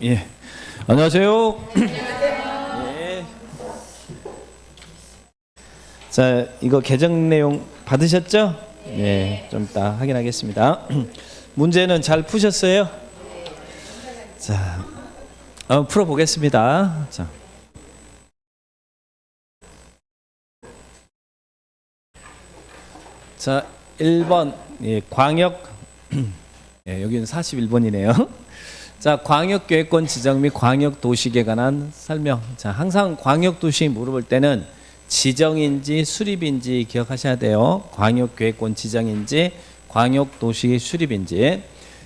예. 안녕하세요. 예. 자, 이거 개정 내용 받으셨죠? 예. 좀 이따 확인하겠습니다. 문제는 잘 푸셨어요? 자, 풀어 보겠습니다. 자, 1번 예, 광역 예, 여기는 41번이네요. 자, 광역계획권 지정 및 광역도시계에 관한 설명. 자, 항상 광역도시 물어볼 때는 지정인지 수립인지 기억하셔야 돼요. 광역계획권 지정인지 광역도시 수립인지.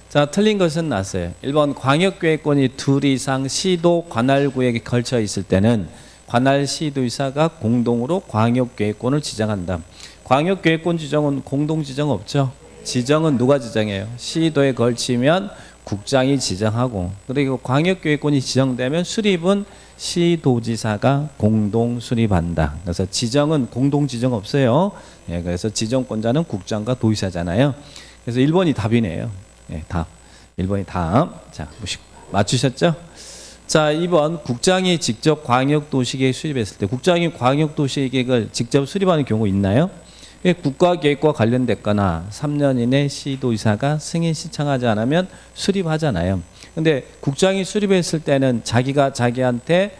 자, 틀린 것은 났어요. 1번 광역계획권이 둘 이상 시도 관할구역에 걸쳐 있을 때는 관할 시도의사가 공동으로 광역계획권을 지정한다. 광역계획권 지정은 공동지정 없죠. 지정은 누가 지정해요? 시도에 걸치면 국장이 지정하고, 그리고 광역계획권이 지정되면 수립은 시도지사가 공동 수립한다. 그래서 지정은 공동 지정 없어요. 예, 그래서 지정권자는 국장과 도의사잖아요. 그래서 1번이 답이네요. 예, 답. 1번이 답. 자, 맞추셨죠? 자, 2번 국장이 직접 광역도시계획 수립했을 때 국장이 광역도시계획을 직접 수립하는 경우 있나요? 국가계획과 관련됐거나 3년 이내 시도의사가 승인 신청하지 않으면 수립하잖아요. 근데 국장이 수립했을 때는 자기가 자기한테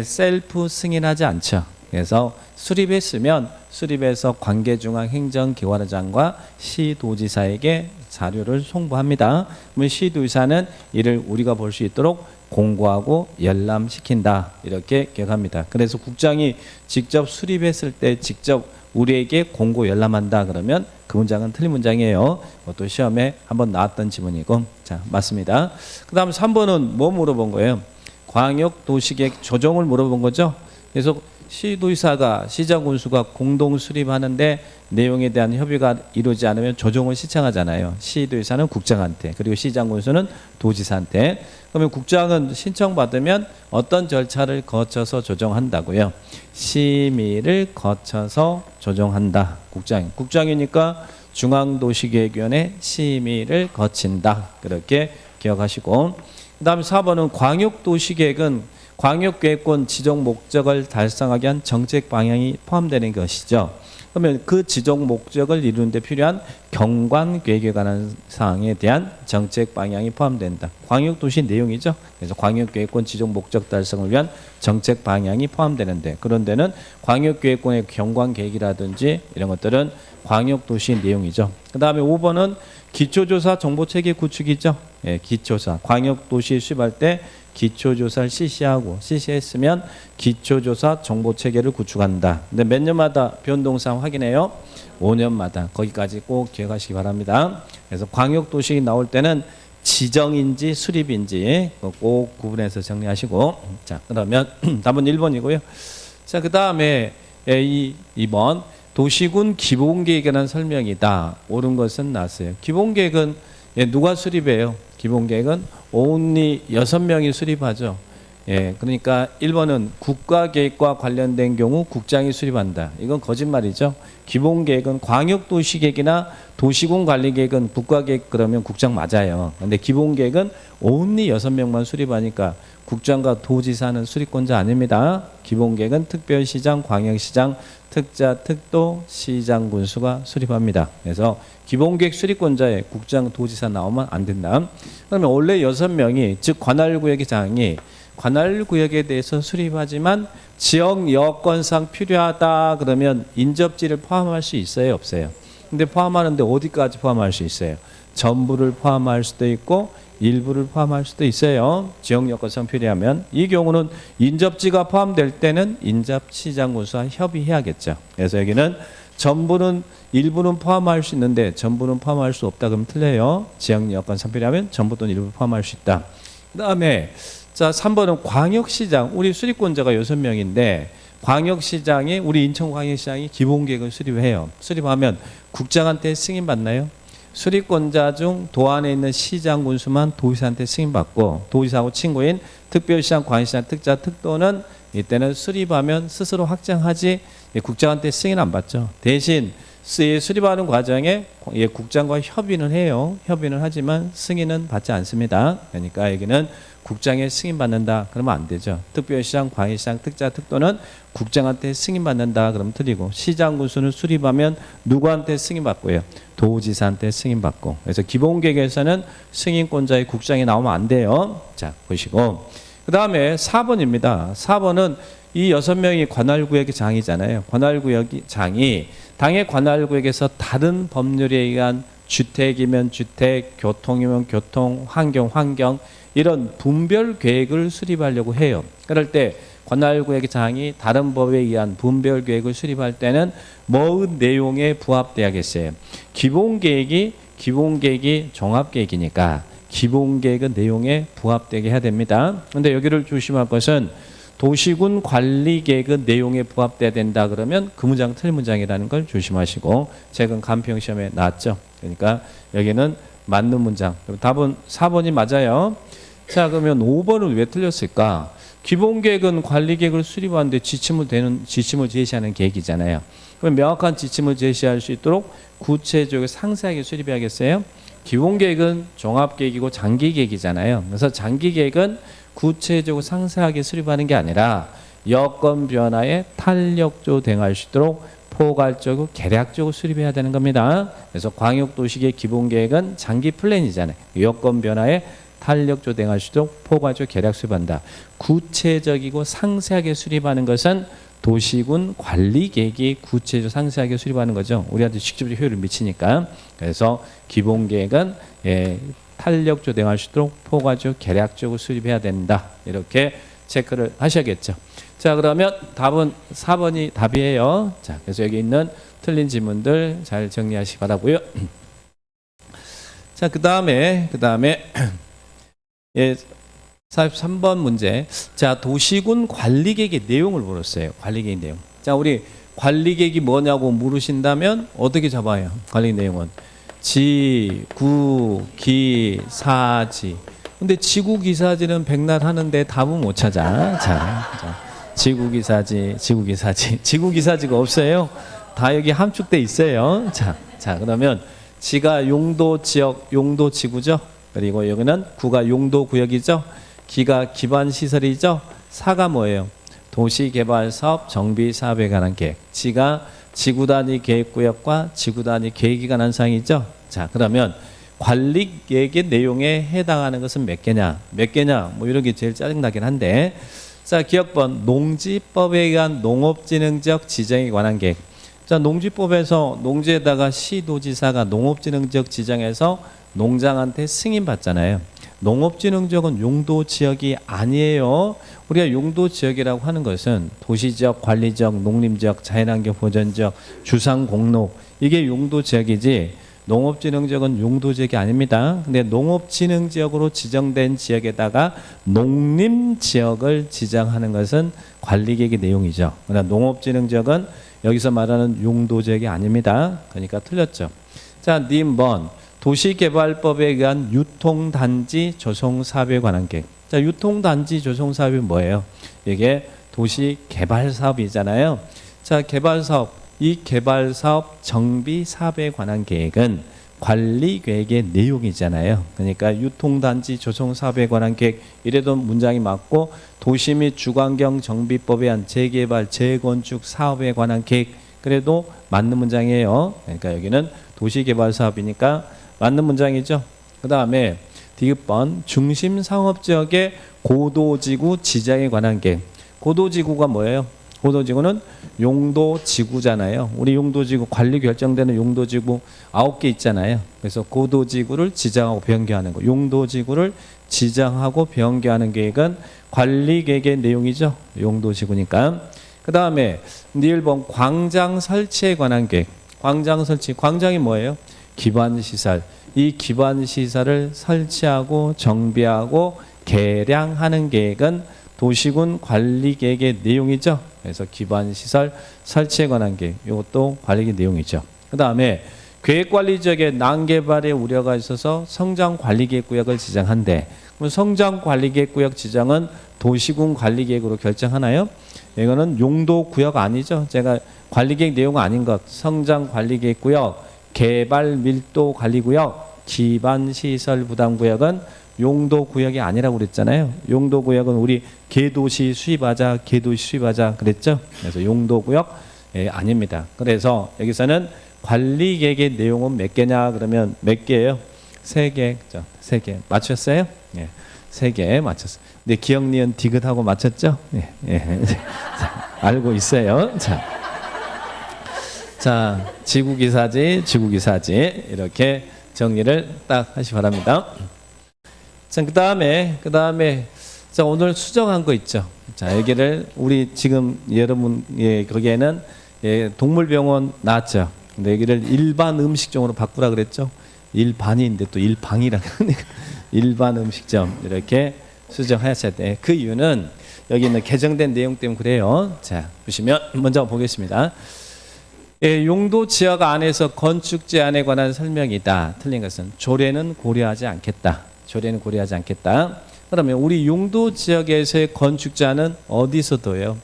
셀프 승인하지 않죠. 그래서 수립했으면 수립해서 관계중앙행정기관장과 시도지사에게 자료를 송부합니다. 그러면 시도의사는 이를 우리가 볼 수 있도록 공고하고 열람시킨다. 이렇게 기억합니다. 그래서 국장이 직접 수립했을 때 직접 우리에게 공고 열람한다 그러면 그 문장은 틀린 문장이에요. 그것도 시험에 한번 나왔던 지문이고. 자, 맞습니다. 그 다음 3번은 뭐 물어본 거예요? 광역도시계획 조정을 물어본 거죠. 그래서 시도의사가 시장군수가 공동 수립하는데 내용에 대한 협의가 이루어지지 않으면 조정을 신청하잖아요. 시도의사는 국장한테, 그리고 시장군수는 도지사한테. 그러면 국장은 신청받으면 어떤 절차를 거쳐서 조정한다고요? 심의를 거쳐서 조정한다. 국장이니까 중앙도시계획위원회 심의를 거친다. 그렇게 기억하시고, 그 다음에 4번은 광역도시계획은 광역계획권 지정 목적을 달성하기 위한 정책 방향이 포함되는 것이죠. 그러면 그 지정 목적을 이루는 데 필요한 경관계획에 관한 사항에 대한 정책 방향이 포함된다. 광역도시 내용이죠. 그래서 광역계획권 지정 목적 달성을 위한 정책 방향이 포함되는데, 그런 데는 광역계획권의 경관계획이라든지 이런 것들은 광역도시 내용이죠. 그 다음에 5번은 기초조사 정보체계 구축이죠. 예, 기초조사. 광역도시 수립할 때 기초조사를 실시했으면 기초조사 정보체계를 구축한다. 근데 몇 년마다 변동사항 확인해요? 5년마다. 거기까지 꼭 기억하시기 바랍니다. 그래서 광역도시 나올 때는 지정인지 수립인지 꼭 구분해서 정리하시고. 자, 그러면 답은 1번이고요. 자, 그 다음에 2번 도시군 기본계획에 관한 설명이다. 옳은 것은 났어요. 기본계획은 누가 수립해요? 기본계획은 only 6명이 수립하죠. 예, 그러니까 1번은 국가계획과 관련된 경우 국장이 수립한다. 이건 거짓말이죠. 기본계획은 광역도시계획이나 도시군관리계획은 국가계획 그러면 국장 맞아요. 근데 기본계획은 only 6명만 수립하니까 국장과 도지사는 수립권자 아닙니다. 기본계획은 특별시장, 광역시장, 특자, 특도, 시장, 군수가 수립합니다. 그래서 기본계획 수립권자에 국장, 도지사 나오면 안 된다. 그러면 원래 6명이, 즉 관할구역의 장이 관할구역에 대해서 수립하지만 지역 여건상 필요하다 그러면 인접지를 포함할 수 있어요, 없어요? 근데 포함하는데 어디까지 포함할 수 있어요? 전부를 포함할 수도 있고 일부를 포함할 수도 있어요. 지역 여건상 필요하면. 이 경우는 인접지가 포함될 때는 인접시장군수와 협의해야겠죠. 그래서 여기는 전부는 일부는 포함할 수 있는데 전부는 포함할 수 없다 그러면 틀려요. 지역 여건상 필요하면 전부 또는 일부 포함할 수 있다. 그 다음에 자, 3번은 광역시장. 우리 수립권자가 6명인데 광역시장이, 우리 인천광역시장이 기본계획을 수립해요. 수립하면 국장한테 승인받나요? 수립권자 중 도안에 있는 시장 군수만 도지사한테 승인받고, 도지사하고 친구인 특별시장, 광역시장, 특자, 특도는 이때는 수립하면 스스로 확정하지 국장한테 승인 안 받죠. 대신 수립하는 과정에 국장과 협의는 해요. 협의는 하지만 승인은 받지 않습니다. 그러니까 여기는 국장에 승인받는다 그러면 안 되죠. 특별시장, 광역시장, 특자, 특도는 국장한테 승인받는다 그러면 틀리고, 시장 군수는 수립하면 누구한테 승인받고요? 도지사한테 승인받고. 그래서 기본계획에서는 승인권자의 국장이 나오면 안 돼요. 자, 보시고 그 다음에 4번입니다. 4번은 이 6명이 관할구역의 장이잖아요. 관할구역이 장이 당의 관할구역에서 다른 법률에 의한 주택이면 주택, 교통이면 교통, 환경 이런 분별 계획을 수립하려고 해요. 그럴 때 관할구역의 장이 다른 법에 의한 분별 계획을 수립할 때는 뭐 내용에 부합돼야겠어요? 기본계획이 종합계획이니까 기본계획의 내용에 부합되게 해야 됩니다. 그런데 여기를 조심할 것은 도시군 관리계획의 내용에 부합돼야 된다 그러면 그 문장 틀린 문장이라는 걸 조심하시고, 최근 간평 시험에 나왔죠. 그러니까 여기는 맞는 문장. 답은 4번이 맞아요. 자, 그러면 5번은 왜 틀렸을까? 기본계획은 관리계획을 수립하는데 지침을 제시하는 계획이잖아요. 그럼 명확한 지침을 제시할 수 있도록 구체적으로 상세하게 수립해야겠어요. 기본계획은 종합계획이고 장기계획이잖아요. 그래서 장기계획은 구체적으로 상세하게 수립하는 게 아니라 여건 변화에 탄력적으로 대응할 수 있도록 포괄적으로 계략적으로 수립해야 되는 겁니다. 그래서 광역도시계획 기본계획은 장기 플랜이잖아요. 여건 변화에 탄력적으로 대응할 수 있도록 포괄적으로 계략 수립한다. 구체적이고 상세하게 수립하는 것은 도시군 관리계획이 구체적으로 상세하게 수립하는 거죠. 우리한테 직접적으로 효율을 미치니까. 그래서 기본계획은 탄력적으로 대응할 수 있도록 포괄적으로 계략적으로 수립해야 된다. 이렇게 체크를 하셔야겠죠. 자, 그러면 답은 4번이 답이에요. 자, 그래서 여기 있는 틀린 지문들 잘 정리하시기 바라고요. 자, 그 다음에 43번 문제. 자, 도시군 관리계획의 내용을 물었어요. 관리계획 내용. 자, 우리 관리계획이 뭐냐고 물으신다면 어떻게 잡아요? 관리 내용은 지, 구, 기, 사지. 근데 지구 기사지는 백날 하는데 답은 못 찾아. 자, 지구 기사지. 지구 기사지가 없어요. 다 여기 함축돼 있어요. 자, 그러면 지가 용도 지역, 용도 지구죠. 그리고 여기는 구가 용도 구역이죠. 기가 기반 시설이죠. 사가 뭐예요? 도시개발사업 정비사업에 관한 계획. 지가 지구 단위 계획구역과 지구 단위 계획에 관한 사항이죠. 자, 그러면 관리 계획의 내용에 해당하는 것은 몇 개냐? 뭐 이런 게 제일 짜증나긴 한데. 자, 기억번 농지법에 의한 농업진흥적 지정에 관한 계획. 자, 농지법에서 농지에다가 시도지사가 농업진흥적 지정해서 농장한테 승인받잖아요. 농업진흥적은 용도지역이 아니에요. 우리가 용도지역이라고 하는 것은 도시지역, 관리지역, 농림지역, 자연환경 보전지역, 주상공로, 이게 용도지역이지 농업진흥지역은 용도지역이 아닙니다. 근데 농업진흥지역으로 지정된 지역에다가 농림지역을 지정하는 것은 관리계획의 내용이죠. 그러나 농업진흥지역은 여기서 말하는 용도지역이 아닙니다. 그러니까 틀렸죠. 자, 님번 도시개발법에 의한 유통단지 조성사업에 관한 계획. 자, 유통단지 조성사업이 뭐예요? 이게 도시개발사업이잖아요. 자, 개발사업, 이 개발사업 정비사업에 관한 계획은 관리계획의 내용이잖아요. 그러니까 유통단지 조성사업에 관한 계획, 이래도 문장이 맞고, 도시 및 주관경 정비법에 의한 재개발, 재건축 사업에 관한 계획, 그래도 맞는 문장이에요. 그러니까 여기는 도시개발사업이니까 맞는 문장이죠. 그 다음에 디귿번 중심상업지역의 고도지구 지정에 관한 계획. 고도지구가 뭐예요? 고도지구는 용도지구잖아요. 우리 용도지구 관리 결정되는 용도지구 9개 있잖아요. 그래서 고도지구를 지정하고 변경하는 거. 용도지구를 지정하고 변경하는 계획은 관리계획의 내용이죠. 용도지구니까. 그 다음에 1번 광장 설치에 관한 계획. 광장 설치. 광장이 뭐예요? 기반시설. 이 기반시설을 설치하고 정비하고 개량하는 계획은 도시군 관리계획의 내용이죠. 그래서 기반시설 설치에 관한 계획, 이것도 관리계획 내용이죠. 그 다음에 계획관리 지역에 난개발의 우려가 있어서 성장관리계획구역을 지정한대. 그럼 성장관리계획구역 지정은 도시군 관리계획으로 결정하나요? 이거는 용도구역 아니죠. 제가 관리계획 내용 아닌 것. 성장관리계획구역, 개발밀도관리구역, 기반시설부담구역은 용도구역이 아니라고 그랬잖아요. 용도구역은 우리 개도시 수립하자, 개도시 수립하자 그랬죠. 그래서 용도구역 아닙니다. 그래서 여기서는 관리계획의 내용은 몇 개냐 그러면 몇 개예요? 3개. 그죠? 3개. 맞췄어요? 예. 3개 맞췄어요. 근데 기억, 니은, 디귿하고 맞췄죠? 예. 예. 알고 있어요. 자, 지구기사지, 지구기사지 이렇게 정리를 딱 하시 바랍니다. 자, 그다음에 자, 오늘 수정한 거 있죠. 자, 여기를 우리 지금 여러분 거기에는 동물병원 나왔죠. 근데 여기를 일반 음식점으로 바꾸라 그랬죠. 일반인데 또 일방이라 그러니까 일반 음식점 이렇게 수정하셔야 돼. 그 이유는 여기 있는 개정된 내용 때문에 그래요. 자, 보시면 먼저 보겠습니다. 용도 지역 안에서 건축 제한에 관한 설명이다. 틀린 것은 조례는 고려하지 않겠다. 조례는 고려하지 않겠다. 그러면 우리 용도 지역에서의 건축 제한은 어디서 둬요?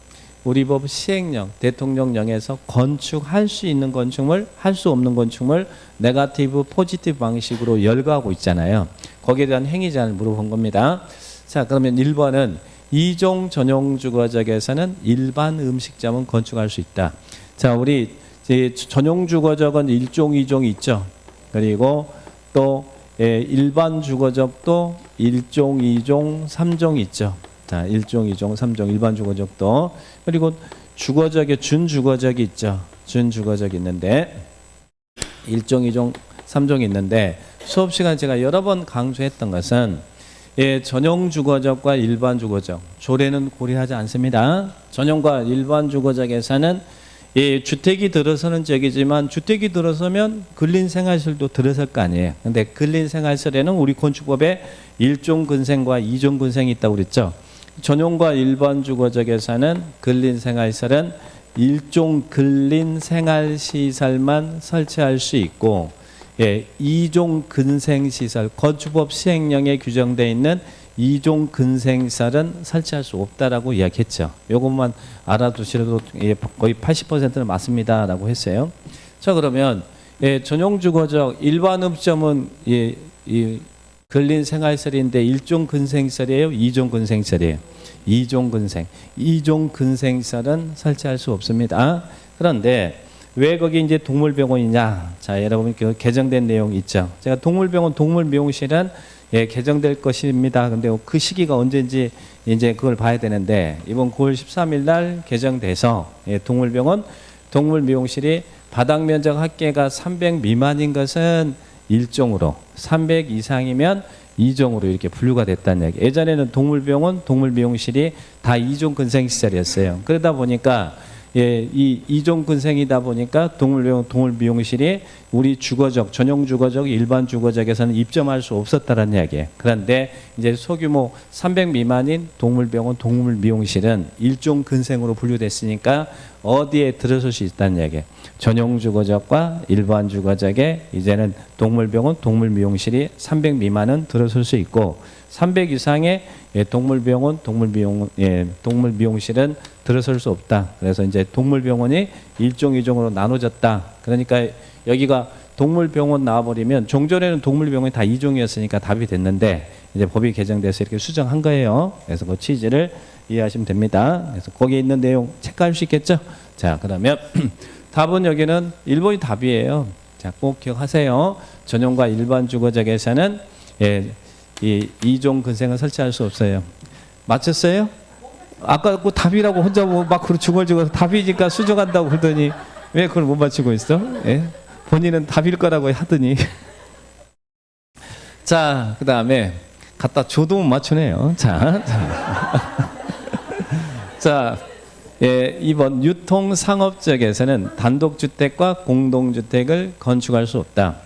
우리 법 시행령, 대통령령에서 건축할 수 있는 건축물, 할 수 없는 건축물 네거티브, 포지티브 방식으로 열거하고 있잖아요. 거기에 대한 행위 제한을 물어본 겁니다. 자, 그러면 1번은 2종 전용 주거지역에서는 일반 음식점은 건축할 수 있다. 자, 우리 전용 주거지역은 1종, 2종이 있죠. 그리고 또 일반 주거지역도 1종, 2종, 3종이 있죠. 자, 1종, 2종, 3종 일반 주거지역도. 그리고 주거지역에 준주거지역이 있죠. 준주거지역이 있는데 1종, 2종, 3종이 있는데 수업 시간에 제가 여러 번 강조했던 것은 전용 주거지역과 일반 주거지역 조례는 고려하지 않습니다. 전용과 일반 주거지역에서는 주택이 들어서는 지역이지만 주택이 들어서면 근린생활시설도 들어설 거 아니에요. 근데 근린생활시설에는 우리 건축법에 1종 근생과 2종 근생이 있다고 그랬죠. 전용과 일반 주거지역에서는 근린생활시설은 1종 근린생활시설만 설치할 수 있고 2종 근생시설, 건축법 시행령에 규정되어 있는 2종 근생시설은 설치할 수 없다라고 이야기했죠. 이것만 알아두시라도 거의 80%는 맞습니다라고 했어요. 자, 그러면 전용주거적 일반 음식점은 근린생활시설인데 1종 근생시설이에요? 2종 근생시설이에요? 2종 근생. 2종 근생시설은 설치할 수 없습니다. 그런데 왜 거기 이제 동물병원이냐? 자, 여러분 그 개정된 내용 있죠. 제가 동물병원, 동물미용실은 개정될 것입니다. 근데 그 시기가 언제인지 이제 그걸 봐야 되는데 이번 9월 13일 날 개정돼서 동물병원, 동물미용실이 바닥 면적 합계가 300 미만인 것은 1종으로, 300 이상이면 2종으로 이렇게 분류가 됐다는 얘기. 예전에는 동물병원, 동물미용실이 다 2종 근생시설이었어요. 그러다 보니까 이 2종 근생이다 보니까 동물병원, 동물미용실이 우리 주거적, 전용 주거적, 일반 주거적에서는 입점할 수 없었다는 이야기예요. 그런데 이제 소규모 300 미만인 동물병원, 동물미용실은 1종 근생으로 분류됐으니까 어디에 들어설 수 있다는 이야기예요. 전용 주거적과 일반 주거적에 이제는 동물병원, 동물미용실이 300 미만은 들어설 수 있고 300 이상의 동물병원, 동물미용실은 들어설 수 없다. 그래서 이제 동물병원이 1종, 2종으로 나눠졌다. 그러니까 여기가 동물병원 나와버리면 종전에는 동물병원이 다 2종이었으니까 답이 됐는데 이제 법이 개정돼서 이렇게 수정한 거예요. 그래서 그 취지를 이해하시면 됩니다. 그래서 거기에 있는 내용 체크할 수 있겠죠? 자, 그러면 답은 여기는 1번이 답이에요. 자, 꼭 기억하세요. 전용과 일반 주거지역에서는 이 2종 근생을 설치할 수 없어요. 맞췄어요? 아까 그 답이라고 혼자 막 중얼중얼 답이니까 수정한다고 그러더니 왜 그걸 못 맞추고 있어? 본인은 답일 거라고 하더니. 자, 그 다음에 갖다 줘도 못 맞추네요. 자. 자, 2번 유통상업지역에서는 단독주택과 공동주택을 건축할 수 없다.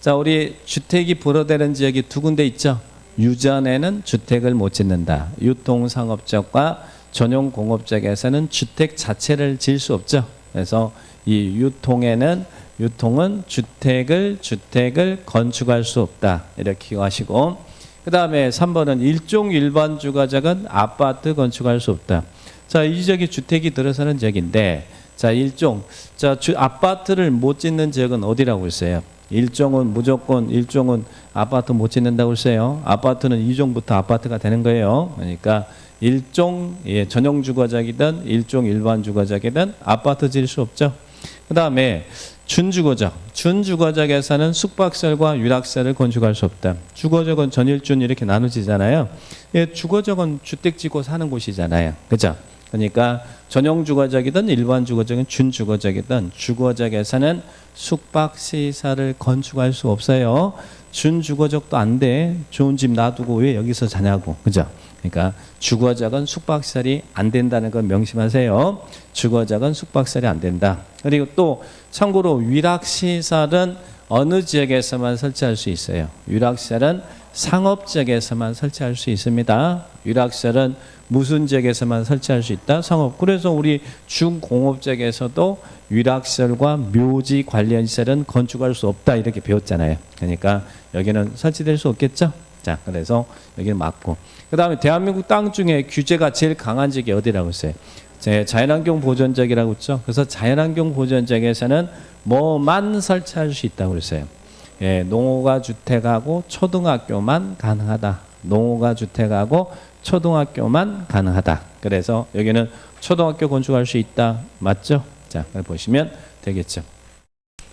자, 우리 주택이 불어되는 지역이 두 군데 있죠. 유전에는 주택을 못 짓는다. 유통상업지역과 전용공업지역에서는 주택 자체를 지을 수 없죠. 그래서 이 유통에는 유통은 주택을 건축할 수 없다. 이렇게 기억하시고, 그 다음에 3번은 일종 일반 주거적은 아파트 건축할 수 없다. 자, 이 지역이 주택이 들어서는 지역인데, 자, 아파트를 못 짓는 지역은 어디라고 했어요? 일종은 아파트 못 짓는다고 했어요. 아파트는 2종부터 아파트가 되는 거예요. 그러니까 일종 전용 주거적이든 일종 일반 주거적이든 아파트 지을 수 없죠. 그 다음에 준주거적에서는 숙박시설과 유락시설을 건축할 수 없다. 주거적은 전일준 이렇게 나눠지잖아요. 주거적은 주택 짓고 사는 곳이잖아요. 그죠? 그러니까 전용 주거적이든 일반 주거적인 준주거적이든 주거적에서는 숙박시설을 건축할 수 없어요. 준주거적도 안 돼. 좋은 집 놔두고 왜 여기서 자냐고. 그죠? 그러니까 주거적은 숙박시설이 안 된다는 걸 명심하세요. 주거적은 숙박시설이 안 된다. 그리고 또 참고로 위락시설은 어느 지역에서만 설치할 수 있어요. 위락시설은 상업지역에서만 설치할 수 있습니다. 위락시설은 무슨 지역에서만 설치할 수 있다? 상업. 그래서 우리 중공업지역에서도 위락시설과 묘지 관련 시설은 건축할 수 없다 이렇게 배웠잖아요. 그러니까 여기는 설치될 수 없겠죠? 자, 그래서 여기는 맞고. 그 다음에 대한민국 땅 중에 규제가 제일 강한 지역이 어디라고 했어요? 자연환경 보존지역이라고 했죠. 그래서 자연환경 보존지역에서는 뭐만 설치할 수 있다고 그랬어요. 농어가 주택하고 초등학교만 가능하다. 농어가 주택하고 초등학교만 가능하다. 그래서 여기는 초등학교 건축할 수 있다. 맞죠? 자, 보시면 되겠죠.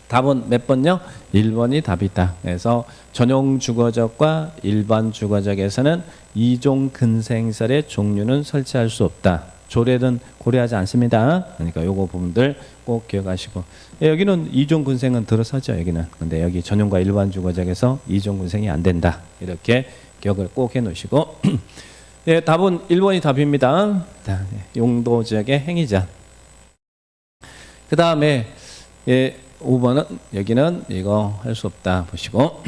답은 몇 번요? 1번이 답이다. 그래서 전용 주거적과 일반 주거적에서는 이종 근생설의 종류는 설치할 수 없다. 조례는 고려하지 않습니다. 그러니까 요거 부분들 꼭 기억하시고, 여기는 이종 근생은 들어서죠. 여기는. 근데 여기 전용과 일반 주거적에서 이종 근생이 안 된다. 이렇게 기억을 꼭 해놓으시고 답은 1번이 답입니다. 용도 지역의 행위자. 그 다음에 5번은 여기는 이거 할 수 없다 보시고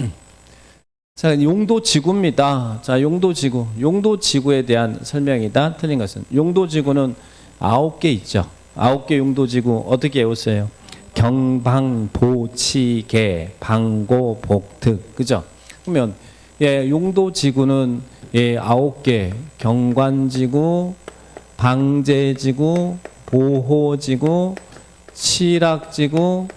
자, 용도지구입니다. 자, 용도지구에 대한 설명이다. 틀린 것은 용도지구는 9개 있죠. 9개 용도지구 어떻게 외웠어요? 경방보치계 방고복특. 그죠? 그러면 용도지구는 9개 경관지구, 방제지구, 보호지구, 칠학지구,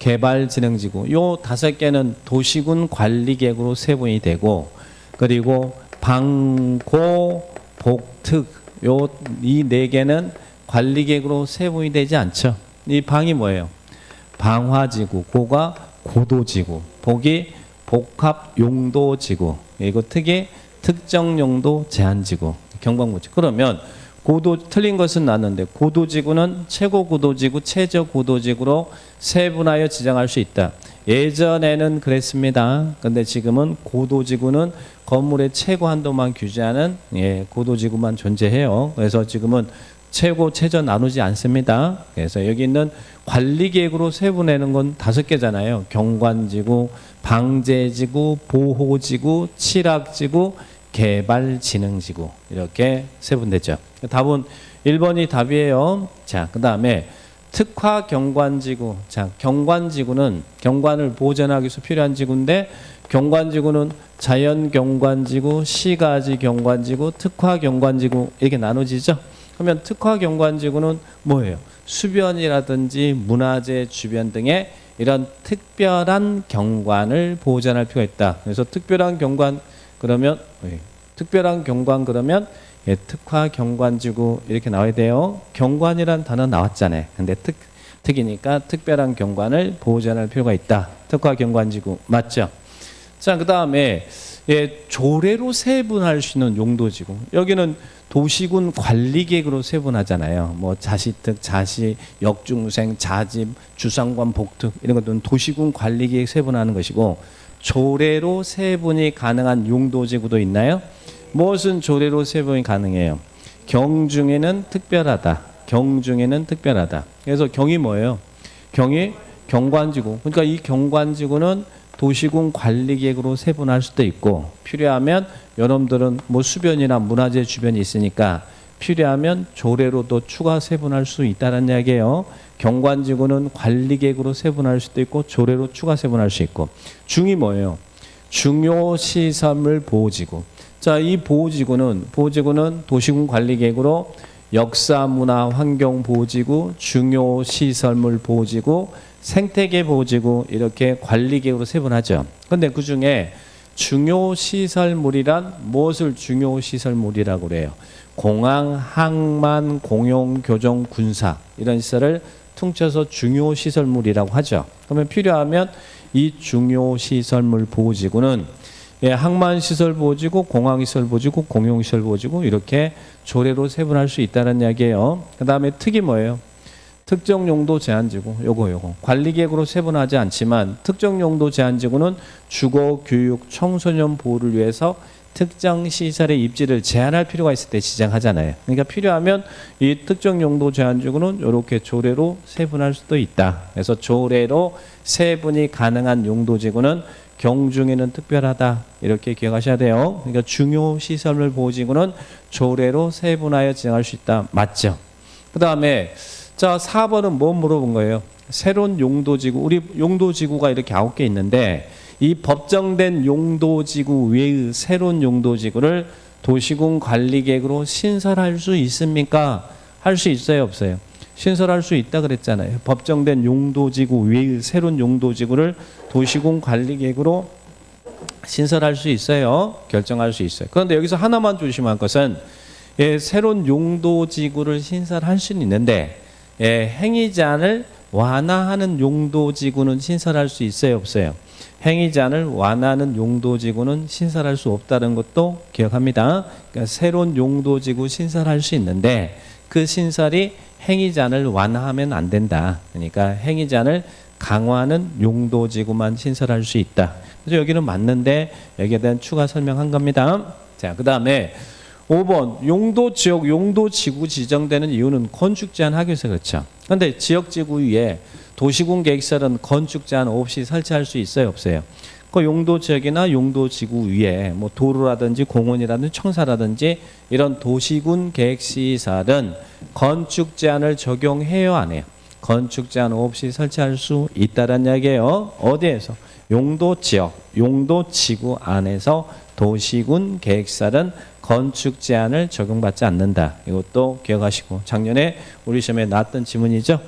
개발진흥지구. 요 5개는 도시군 관리계획으로 세분이 되고, 그리고 방고, 복특 이 4개는 관리계획으로 세분이 되지 않죠. 이 방이 뭐예요? 방화지구, 고가 고도지구, 복이 복합용도지구, 그리고 특이 특정용도 제한지구, 경방고지구. 그러면 틀린 것은 났는데 고도지구는 최고고도지구, 최저고도지구로 세분하여 지정할 수 있다. 예전에는 그랬습니다. 근데 지금은 고도지구는 건물의 최고 한도만 규제하는 고도지구만 존재해요. 그래서 지금은 최고, 최저 나누지 않습니다. 그래서 여기 있는 관리계획으로 세분하는 건 5개잖아요. 경관지구, 방제지구, 보호지구, 칠학지구, 개발진흥지구 이렇게 세분되죠. 답은 1번이 답이에요. 자, 그 다음에 특화경관지구. 자, 경관지구는 경관을 보존하기 위해서 필요한 지구인데, 경관지구는 자연경관지구, 시가지경관지구, 특화경관지구 이렇게 나눠지죠. 그러면 특화경관지구는 뭐예요? 수변이라든지 문화재 주변 등의 이런 특별한 경관을 보존할 필요가 있다. 그래서 특별한 경관 그러면 특화경관지구 이렇게 나와야 돼요. 경관이란 단어 나왔잖아요. 근데 특이니까 특별한 경관을 보존할 필요가 있다. 특화경관지구 맞죠? 자, 그 다음에 조례로 세분할 수 있는 용도지구. 여기는 도시군 관리계획으로 세분하잖아요. 뭐 자시특, 자시, 역중생, 자집, 주상관, 복특 이런 것들은 도시군 관리계획 세분하는 것이고, 조례로 세분이 가능한 용도지구도 있나요? 무엇은 조례로 세분이 가능해요? 경 중에는 특별하다. 그래서 경이 뭐예요? 경이 경관지구. 그러니까 이 경관지구는 도시군 관리계획으로 세분할 수도 있고, 필요하면 여러분들은 뭐 수변이나 문화재 주변이 있으니까 필요하면 조례로도 추가 세분할 수 있다는 이야기예요. 경관지구는 관리계획으로 세분할 수도 있고 조례로 추가 세분할 수 있고. 중이 뭐예요? 중요시설물 보호지구. 자, 이 보호지구는 도시군 관리계획으로 역사, 문화, 환경 보호지구, 중요시설물 보호지구, 생태계 보호지구 이렇게 관리계획으로 세분하죠. 그런데 그 중에 중요시설물이란 무엇을 중요시설물이라고 그래요? 공항, 항만, 공용, 교정, 군사 이런 시설을 퉁쳐서 중요시설물이라고 하죠. 그러면 필요하면 이 중요시설물 보호지구는 항만시설 보호지구, 공항시설 보호지구, 공용시설 보호지구 이렇게 조례로 세분할 수 있다는 이야기예요. 그 다음에 특이 뭐예요? 특정 용도 제한지구 요거 관리계획으로 세분하지 않지만 특정 용도 제한지구는 주거, 교육, 청소년 보호를 위해서 특정 시설의 입지를 제한할 필요가 있을 때 지정하잖아요. 그러니까 필요하면 이 특정 용도 제한지구는 이렇게 조례로 세분할 수도 있다. 그래서 조례로 세분이 가능한 용도지구는 경중에는 특별하다 이렇게 기억하셔야 돼요. 그러니까 중요시설물 보호지구는 조례로 세분하여 지정할 수 있다. 맞죠? 그 다음에 자 4번은 뭐 물어본 거예요? 새로운 용도지구. 우리 용도지구가 이렇게 9개 있는데 이 법정된 용도지구 외의 새로운 용도지구를 도시군 관리계획으로 신설할 수 있습니까? 할 수 있어요, 없어요? 신설할 수 있다 그랬잖아요. 법정된 용도지구 외의 새로운 용도지구를 도시군 관리계획으로 신설할 수 있어요. 결정할 수 있어요. 그런데 여기서 하나만 조심할 것은 새로운 용도지구를 신설할 수는 있는데 행위 제한을 완화하는 용도지구는 신설할 수 있어요, 없어요? 행위 제한을 완화하는 용도지구는 신설할 수 없다는 것도 기억합니다. 그러니까 새로운 용도지구 신설할 수 있는데 그 신설이 행위 제한을 완화하면 안 된다. 그러니까 행위 제한을 강화하는 용도지구만 신설할 수 있다. 그래서 여기는 맞는데 여기에 대한 추가 설명한 겁니다. 자, 그 다음에 5번 용도지역, 용도지구 지정되는 이유는 건축 제한 하기 위해서 그렇죠. 그런데 지역지구 위에 도시군 계획설은 건축 제한 없이 설치할 수 있어요, 없어요? 그 용도지역이나 용도지구 위에 뭐 도로라든지 공원이라든지 청사라든지 이런 도시군 계획시설은 건축 제한을 적용해요, 안 해요? 건축 제한 없이 설치할 수 있다는 이야기예요. 어디에서? 용도지역, 용도지구 안에서 도시군 계획시설은 건축 제한을 적용받지 않는다. 이것도 기억하시고 작년에 우리 시험에 나왔던 지문이죠.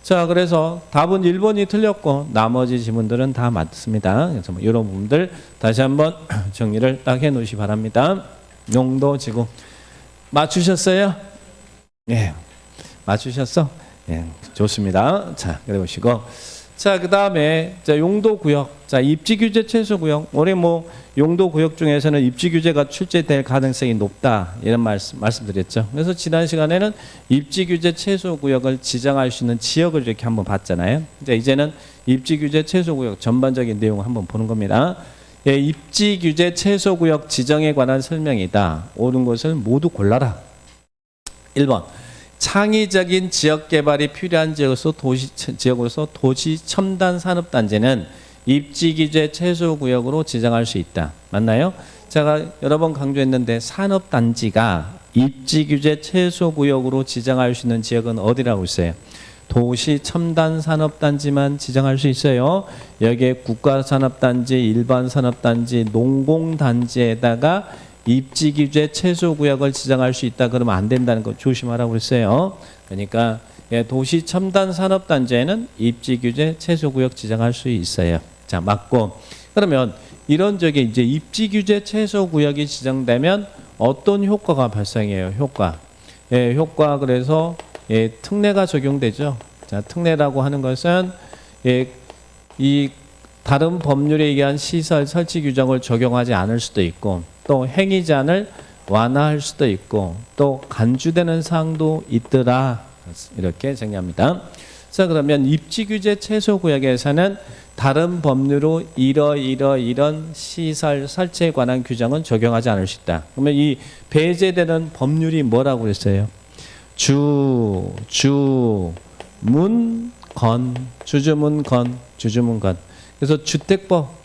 자, 그래서 답은 1번이 틀렸고 나머지 지문들은 다 맞습니다. 그래서 뭐 이런 부분들 다시 한번 정리를 딱 해놓으시 바랍니다. 용도지구 맞추셨어요? 예, 맞추셨어? 예, 좋습니다. 자, 그래 보시고 자, 그 다음에 자 용도구역, 자 입지규제 최소구역. 올해 뭐 용도구역 중에서는 입지규제가 출제될 가능성이 높다 이런 말씀드렸죠. 그래서 지난 시간에는 입지규제 최소구역을 지정할 수 있는 지역을 이렇게 한번 봤잖아요. 이제는 입지규제 최소구역 전반적인 내용을 한번 보는 겁니다. 예, 입지규제 최소구역 지정에 관한 설명이다. 옳은 것을 모두 골라라. 1번 창의적인 지역 개발이 필요한 지역으로서 도시 첨단 산업단지는 입지규제 최소구역으로 지정할 수 있다. 맞나요? 제가 여러 번 강조했는데 산업단지가 입지규제 최소구역으로 지정할 수 있는 지역은 어디라고 있어요? 도시 첨단 산업단지만 지정할 수 있어요. 여기에 국가산업단지, 일반산업단지, 농공단지에다가 입지규제 최소구역을 지정할 수 있다 그러면 안 된다는 거 조심하라고 그랬어요. 그러니까 도시 첨단 산업단지에는 입지규제 최소구역 지정할 수 있어요. 자, 맞고 그러면 이런 적에 이제 입지규제 최소구역이 지정되면 어떤 효과가 발생해요? 효과. 효과 그래서 특례가 적용되죠. 자, 특례라고 하는 것은 이 다른 법률에 의한 시설 설치 규정을 적용하지 않을 수도 있고 또 행위 제한을 완화할 수도 있고 또 간주되는 사항도 있더라. 이렇게 정리합니다. 자, 그러면 입지규제 최소구역에서는 다른 법률로 이런 시설 설치에 관한 규정은 적용하지 않을 수 있다. 그러면 이 배제되는 법률이 뭐라고 그랬어요? 주주문건. 그래서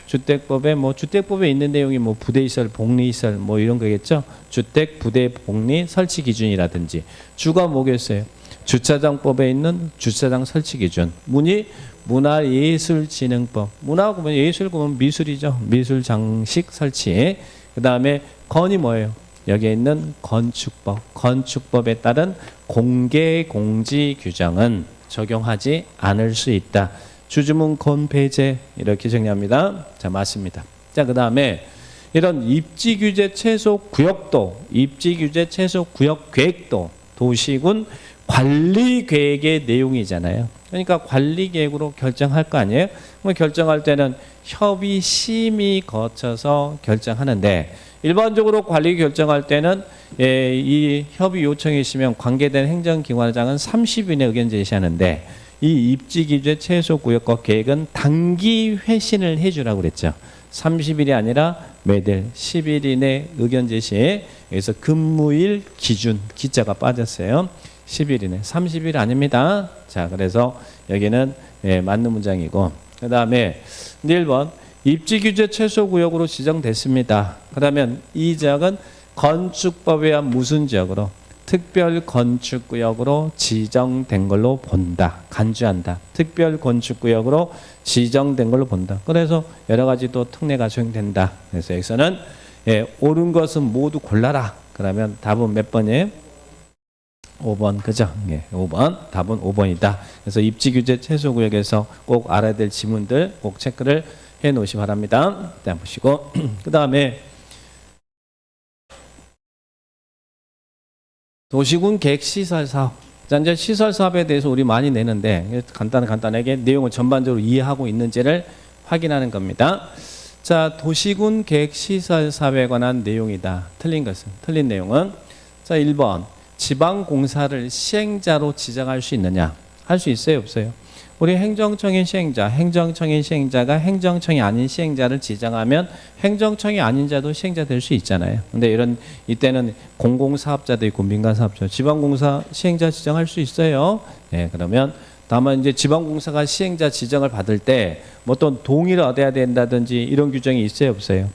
주택법에 뭐 주택법에 있는 내용이 뭐 부대시설, 복리시설 뭐 이런 거겠죠. 주택, 부대, 복리 설치 기준이라든지 주가 뭐겠어요? 주차장법에 있는 주차장 설치 기준. 문이 문화예술진흥법. 문화하고 보면 예술 보면 미술이죠. 미술 장식 설치. 그 다음에 건이 뭐예요? 여기에 있는 건축법. 건축법에 따른 공개 공지 규정은 적용하지 않을 수 있다. 주주문 건 배제 이렇게 정리합니다. 자, 맞습니다. 자, 그 다음에 이런 입지 규제 최소 구역도, 입지 규제 최소 구역 계획도 도시군 관리 계획의 내용이잖아요. 그러니까 관리 계획으로 결정할 거 아니에요? 그럼 결정할 때는 협의 심의 거쳐서 결정하는데 일반적으로 관리 결정할 때는 이 협의 요청이 있으면 관계된 행정기관장은 30일의 의견 제시하는데 이 입지 규제 최소 구역과 계획은 단기 회신을 해주라고 그랬죠. 30일이 아니라 매달 10일 이내 의견 제시에 여기서 근무일 기준 기자가 빠졌어요. 10일 이내 30일 아닙니다. 자, 그래서 여기는 맞는 문장이고 그 다음에 1번 입지 규제 최소 구역으로 지정됐습니다. 그러면 이 지역은 건축법에 의한 무슨 지역으로? 특별 건축구역으로 지정된 걸로 본다. 간주한다. 특별 건축구역으로 지정된 걸로 본다. 그래서 여러 가지 또 특례가 적용된다. 그래서 여기서는 옳은 것은 모두 골라라. 그러면 답은 몇 번이에요? 5번, 그죠? 5번. 답은 5번이다. 그래서 입지규제 최소구역에서 꼭 알아야 될 지문들 꼭 체크를 해 놓으시 기 바랍니다. 일단 보시고 그 다음에 도시군 계획시설 사업. 자, 이제 시설 사업에 대해서 우리 많이 내는데 간단하게 내용을 전반적으로 이해하고 있는지를 확인하는 겁니다. 자, 도시군 계획시설 사업에 관한 내용이다. 틀린 내용은 자, 1번 지방공사를 시행자로 지정할 수 있느냐? 할 수 있어요, 없어요? 우리 행정청인 시행자가 행정청이 아닌 시행자를 지정하면 행정청이 아닌 자도 시행자 될 수 있잖아요. 근데 이때는 공공사업자도 있고 민간사업자, 지방공사 시행자 지정할 수 있어요. 네, 그러면 다만 이제 지방공사가 시행자 지정을 받을 때 뭐 어떤 동의를 얻어야 된다든지 이런 규정이 있어요, 없어요?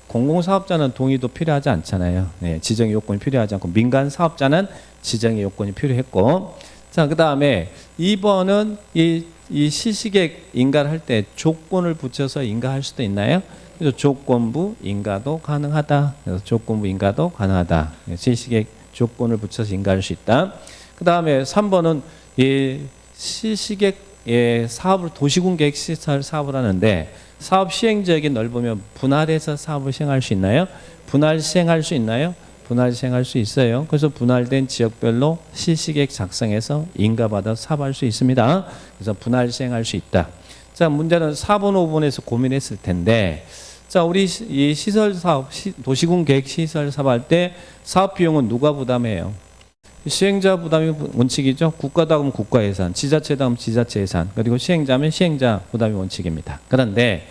공공사업자는 동의도 필요하지 않잖아요. 네, 지정의 요건이 필요하지 않고 민간사업자는 지정의 요건이 필요했고 자, 그 다음에 2번은 이 시시계획 인가를 할 때 조건을 붙여서 인가할 수도 있나요? 그래서 조건부 인가도 가능하다. 그래서 조건부 인가도 가능하다. 시시계획 조건을 붙여서 인가할 수 있다. 그 다음에 3번은 이 시시계획 사업을 도시군 계획시설 사업을 하는데 사업 시행 지역이 넓으면 분할해서 사업을 시행할 수 있나요? 분할 시행할 수 있나요? 분할 시행할 수 있어요. 그래서 분할된 지역별로 시시계획 작성해서 인가받아 사업할 수 있습니다. 그래서 분할 시행할 수 있다. 자, 문제는 4번, 5번에서 고민했을 텐데, 자, 우리 이 시설 사업, 도시군 계획 시설 사업할 때 사업 비용은 누가 부담해요? 시행자 부담이 원칙이죠. 국가다 하면 국가 예산, 지자체다 하면 지자체 예산, 그리고 시행자면 시행자 부담이 원칙입니다. 그런데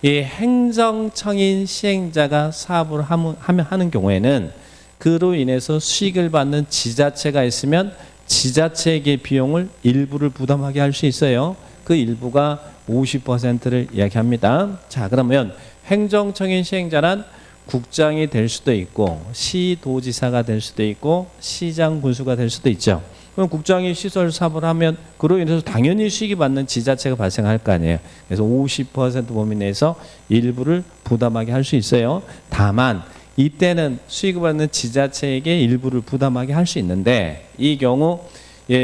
이 행정청인 시행자가 사업을 하는 경우에는 그로 인해서 수익을 받는 지자체가 있으면 지자체에게 비용을 일부를 부담하게 할 수 있어요. 그 일부가 50%를 이야기합니다. 자, 그러면 행정청인 시행자는 국장이 될 수도 있고 시도지사가 될 수도 있고 시장 군수가 될 수도 있죠. 그럼 국장이 시설 사업을 하면 그로 인해서 당연히 수익이 받는 지자체가 발생할 거 아니에요. 그래서 50% 범위 내에서 일부를 부담하게 할 수 있어요. 다만 이때는 수익을 받는 지자체에게 일부를 부담하게 할 수 있는데 이 경우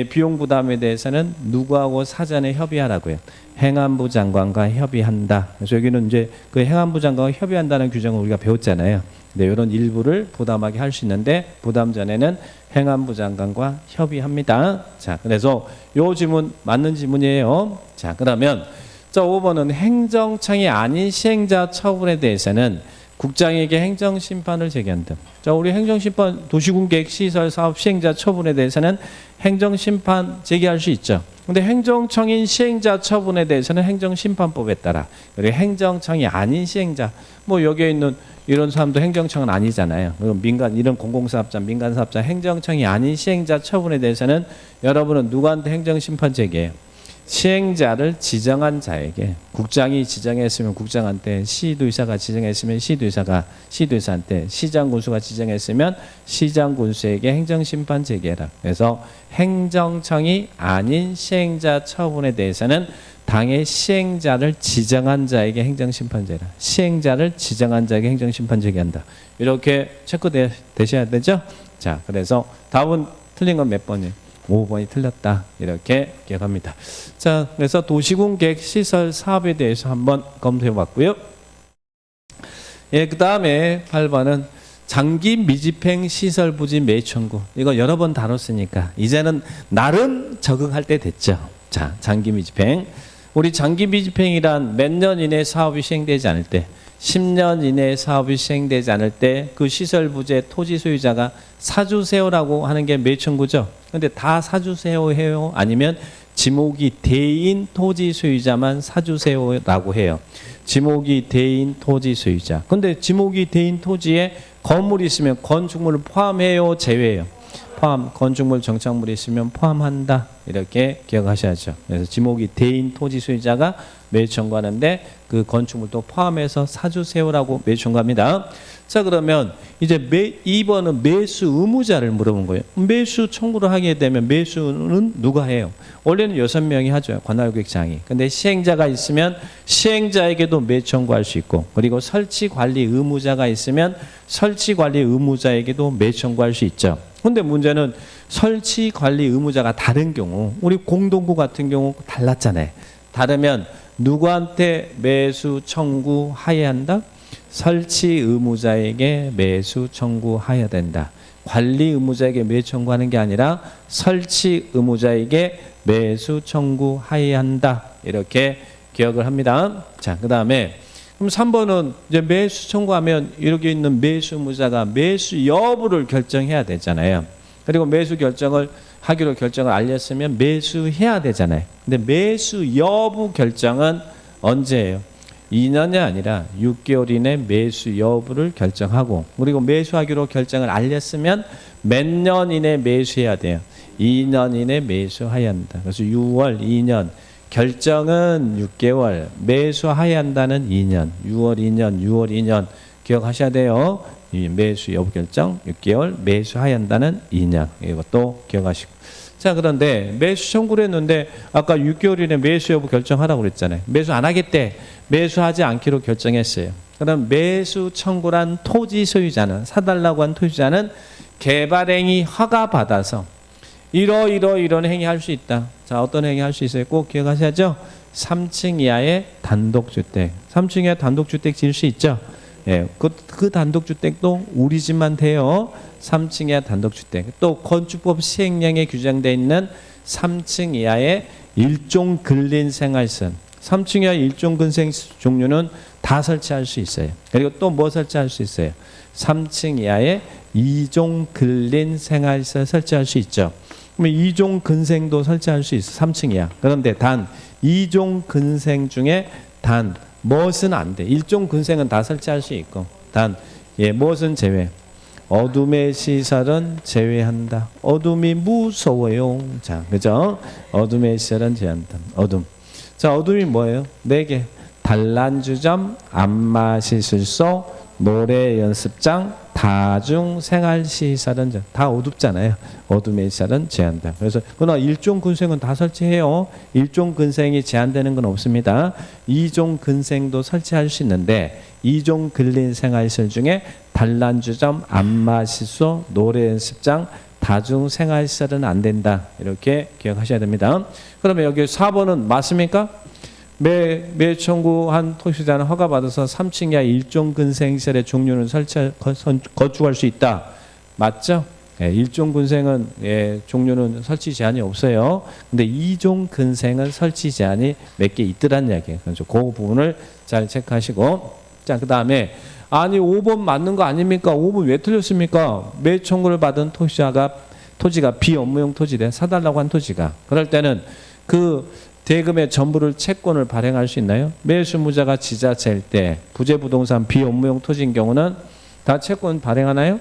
비용 부담에 대해서는 누구하고 사전에 협의하라고요. 행안부 장관과 협의한다. 그래서 여기는 이제 그 행안부 장관과 협의한다는 규정을 우리가 배웠잖아요. 근데 이런 일부를 부담하게 할 수 있는데 부담 전에는 행안부 장관과 협의합니다. 자, 그래서 요 지문 맞는 지문이에요. 자, 그러면 자, 5번은 행정청이 아닌 시행자 처분에 대해서는 국장에게 행정심판을 제기한다. 자, 우리 행정심판 도시군 계획 시설 사업 시행자 처분에 대해서는 행정심판 제기할 수 있죠. 근데 행정청인 시행자 처분에 대해서는 행정심판법에 따라 그리고 행정청이 아닌 시행자 뭐 여기에 있는 이런 사람도 행정청은 아니잖아요. 민간 이런 공공사업자, 민간사업자 행정청이 아닌 시행자 처분에 대해서는 여러분은 누구한테 행정심판 제기해요? 시행자를 지정한 자에게 국장이 지정했으면 국장한테, 시도의사가 지정했으면 시도의사한테, 시장군수가 지정했으면 시장군수에게 행정심판 제기해라. 그래서 행정청이 아닌 시행자 처분에 대해서는 당의 시행자를 지정한 자에게 행정심판 제기해라. 시행자를 지정한 자에게 행정심판 제기한다. 이렇게 체크되셔야 되죠? 자, 그래서 답은 틀린 건 몇 번이에요? 5번이 틀렸다. 이렇게 기억합니다. 자, 그래서 도시군 계획 시설 사업에 대해서 한번 검토해 봤고요. 예, 그 다음에 8번은 장기 미집행 시설 부지 매입 청구. 이거 여러 번 다뤘으니까 이제는 나름 적응할 때 됐죠. 자, 장기 미집행. 우리 장기 미집행이란 몇 년 이내 사업이 시행되지 않을 때, 10년 이내에 사업이 시행되지 않을 때 그 시설 부지의 토지 소유자가 사주세요라고 하는 게 매입 청구죠. 근데 다 사주세요 해요? 아니면 지목이 대인 토지 소유자만 사주세요라고 해요. 지목이 대인 토지 소유자. 근데 지목이 대인 토지에 건물이 있으면 건축물을 포함해요? 제외해요? 포함. 건축물 정착물이 있으면 포함한다. 이렇게 기억하셔야죠. 그래서 지목이 대인 토지 소유자가 매입 청구하는데 그 건축물도 포함해서 사주세요라고 매입 청구합니다. 자, 그러면 이제 2번은 매수 의무자를 물어본 거예요. 매수 청구를 하게 되면 매수는 누가 해요? 원래는 6명이 하죠. 관할구역장이. 근데 시행자가 있으면 시행자에게도 매수 청구할 수 있고, 그리고 설치관리 의무자가 있으면 설치관리 의무자에게도 매수 청구할 수 있죠. 근데 문제는 설치관리 의무자가 다른 경우, 우리 공동구 같은 경우 달랐잖아요. 다르면 누구한테 매수 청구하여야 한다? 설치 의무자에게 매수 청구하여야 된다. 관리 의무자에게 매수 청구하는 게 아니라 설치 의무자에게 매수 청구하여야 한다. 이렇게 기억을 합니다. 자, 그 다음에 그럼 3번은 이제 매수 청구하면 이렇게 있는 매수 의무자가 매수 여부를 결정해야 되잖아요. 그리고 매수 결정을 하기로 결정을 알렸으면 매수해야 되잖아요. 근데 매수 여부 결정은 언제예요? 2년이 아니라 6개월 이내 매수 여부를 결정하고, 그리고 매수하기로 결정을 알렸으면 몇 년 이내 매수해야 돼요? 2년 이내 매수해야 한다. 그래서 6월 2년, 결정은 6개월, 매수해야 한다는 2년, 6월 2년, 6월 2년 기억하셔야 돼요. 이 매수 여부 결정 6개월, 매수해야 한다는 2년. 이것도 기억하시고. 자, 그런데 매수 청구를 했는데 아까 6개월 이내 매수 여부 결정하라고 그랬잖아요. 매수 안 하겠대. 매수하지 않기로 결정했어요. 그럼 매수 청구란 토지 소유자는, 사달라고 한 토지자는 개발행위 허가 받아서 이런 행위 할 수 있다. 자, 어떤 행위 할 수 있어요? 꼭 기억하셔야죠. 3층 이하의 단독주택. 3층 이하 단독주택 지을 수 있죠. 예, 그 단독주택도 우리 집만 돼요. 3층 이하 단독주택. 또 건축법 시행령에 규정되어 있는 3층 이하의 일종 근린생활선. 3층 이하 일종 근생 종류는 다 설치할 수 있어요. 그리고 또 뭐 설치할 수 있어요? 3층 이하의 2종 근린생활선 설치할 수 있죠. 그러면 2종 근생도 설치할 수 있어. 3층 이하. 그런데 단 2종 근생 중에 단 무엇은 안 돼. 1종 근생은 다 설치할 수 있고, 단 무엇은 제외. 어둠의 시설은 제외한다. 어둠이 무서워요. 자, 그죠? 어둠의 시설은 제외한다. 어둠. 자, 어둠이 뭐예요? 4개. 단란주점, 안마시술소, 노래 연습장, 다중생활시설은 다 어둡잖아요. 어둠의 시설은 제한다. 그래서 그러나 일종 근생은 다 설치해요. 일종 근생이 제한되는 건 없습니다. 2종 근생도 설치할 수 있는데 2종 근린생활시설 중에 단란주점, 안마시소, 노래 연습장, 다중생활시설은 안 된다. 이렇게 기억하셔야 됩니다. 그러면 여기 4번은 맞습니까? 매 청구한 토지자는 허가받아서 3층 이하 일종 근생시설의 종류는 건축할 수 있다. 맞죠? 일종 근생은 종류는 설치 제한이 없어요. 근데 2종 근생은 설치 제한이 몇 개 있더란 이야기예요. 그래서 그 부분을 잘 체크하시고. 자, 그 다음에 아니 5번 맞는 거 아닙니까? 5번 왜 틀렸습니까? 매 청구를 받은 토지가 비업무용 토지래. 사달라고 한 토지가. 그럴 때는 그 대금의 전부를 채권을 발행할 수 있나요? 매수무자가 지자체일 때 부재부동산 비업무용 토지인 경우는 다 채권 발행하나요?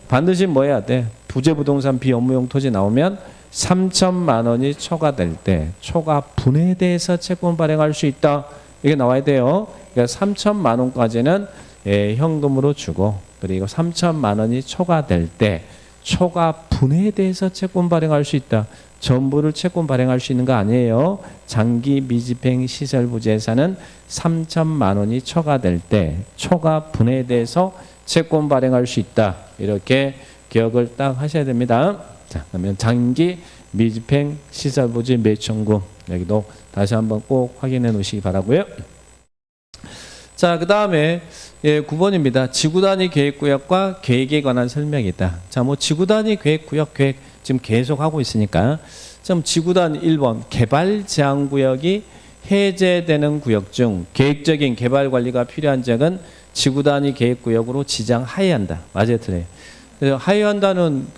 반드시 뭐 해야 돼? 부재부동산 비업무용 토지 나오면 3천만 원이 초과될 때 초과 분해돼서 채권 발행할 수 있다. 이게 나와야 돼요. 그러니까 3천만 원까지는 현금으로 주고 그리고 3천만 원이 초과될 때 초과 분해돼서 채권 발행할 수 있다. 전부를 채권 발행할 수 있는 거 아니에요. 장기 미집행 시설부 재산은 3천만 원이 초과될 때 초과 분해돼서 채권 발행할 수 있다. 이렇게 기억을 딱 하셔야 됩니다. 자, 그러면 장기 미집행 시설부지 매청금 여기도 다시 한번 꼭 확인해 놓으시기 바라고요. 자, 그 다음에 9번입니다. 지구단위 계획구역과 계획에 관한 설명이다. 자, 뭐 지구단위 계획구역 계획 지금 계속 하고 있으니까 좀 지구단 1번 개발 제한구역이 해제되는 구역 중 계획적인 개발 관리가 필요한 지역은 지구단위 계획구역으로 지정하여야 한다. 맞아요, 틀려요? 그래서 하여한다는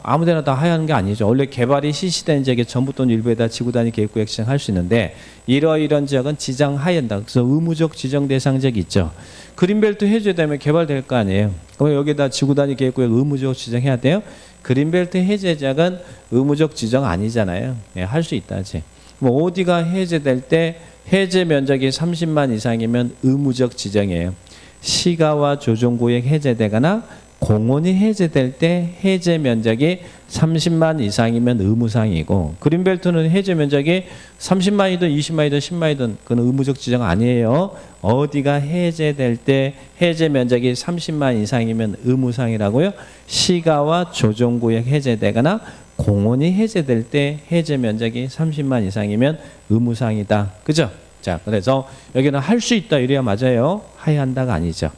아무데나 다 하여하는 게 아니죠. 원래 개발이 실시된 지역에 전부 또는 일부에다 지구단위 계획구역 지정할 수 있는데 이런 지역은 지정하여야 한다. 그래서 의무적 지정 대상 지역이 있죠. 그린벨트 해제되면 개발될 거 아니에요. 그럼 여기다 지구단위 계획구역 의무적 지정해야 돼요. 그린벨트 해제 지역은 의무적 지정 아니잖아요. 할 수 있다지. 뭐 어디가 해제될 때 해제 면적이 30만 이상이면 의무적 지정이에요. 시가와 조정구역 해제되거나 공원이 해제될 때 해제 면적이 30만 이상이면 의무상이고 그린벨트는 해제 면적이 30만이든 20만이든 10만이든 그건 의무적 지정 아니에요. 어디가 해제될 때 해제 면적이 30만 이상이면 의무상이라고요. 시가와 조정구역 해제되거나 공원이 해제될 때 해제 면적이 30만 이상이면 의무상이다. 그죠? 자, 그래서 여기는 할 수 있다 이래야 맞아요. 해야 한다가 아니죠.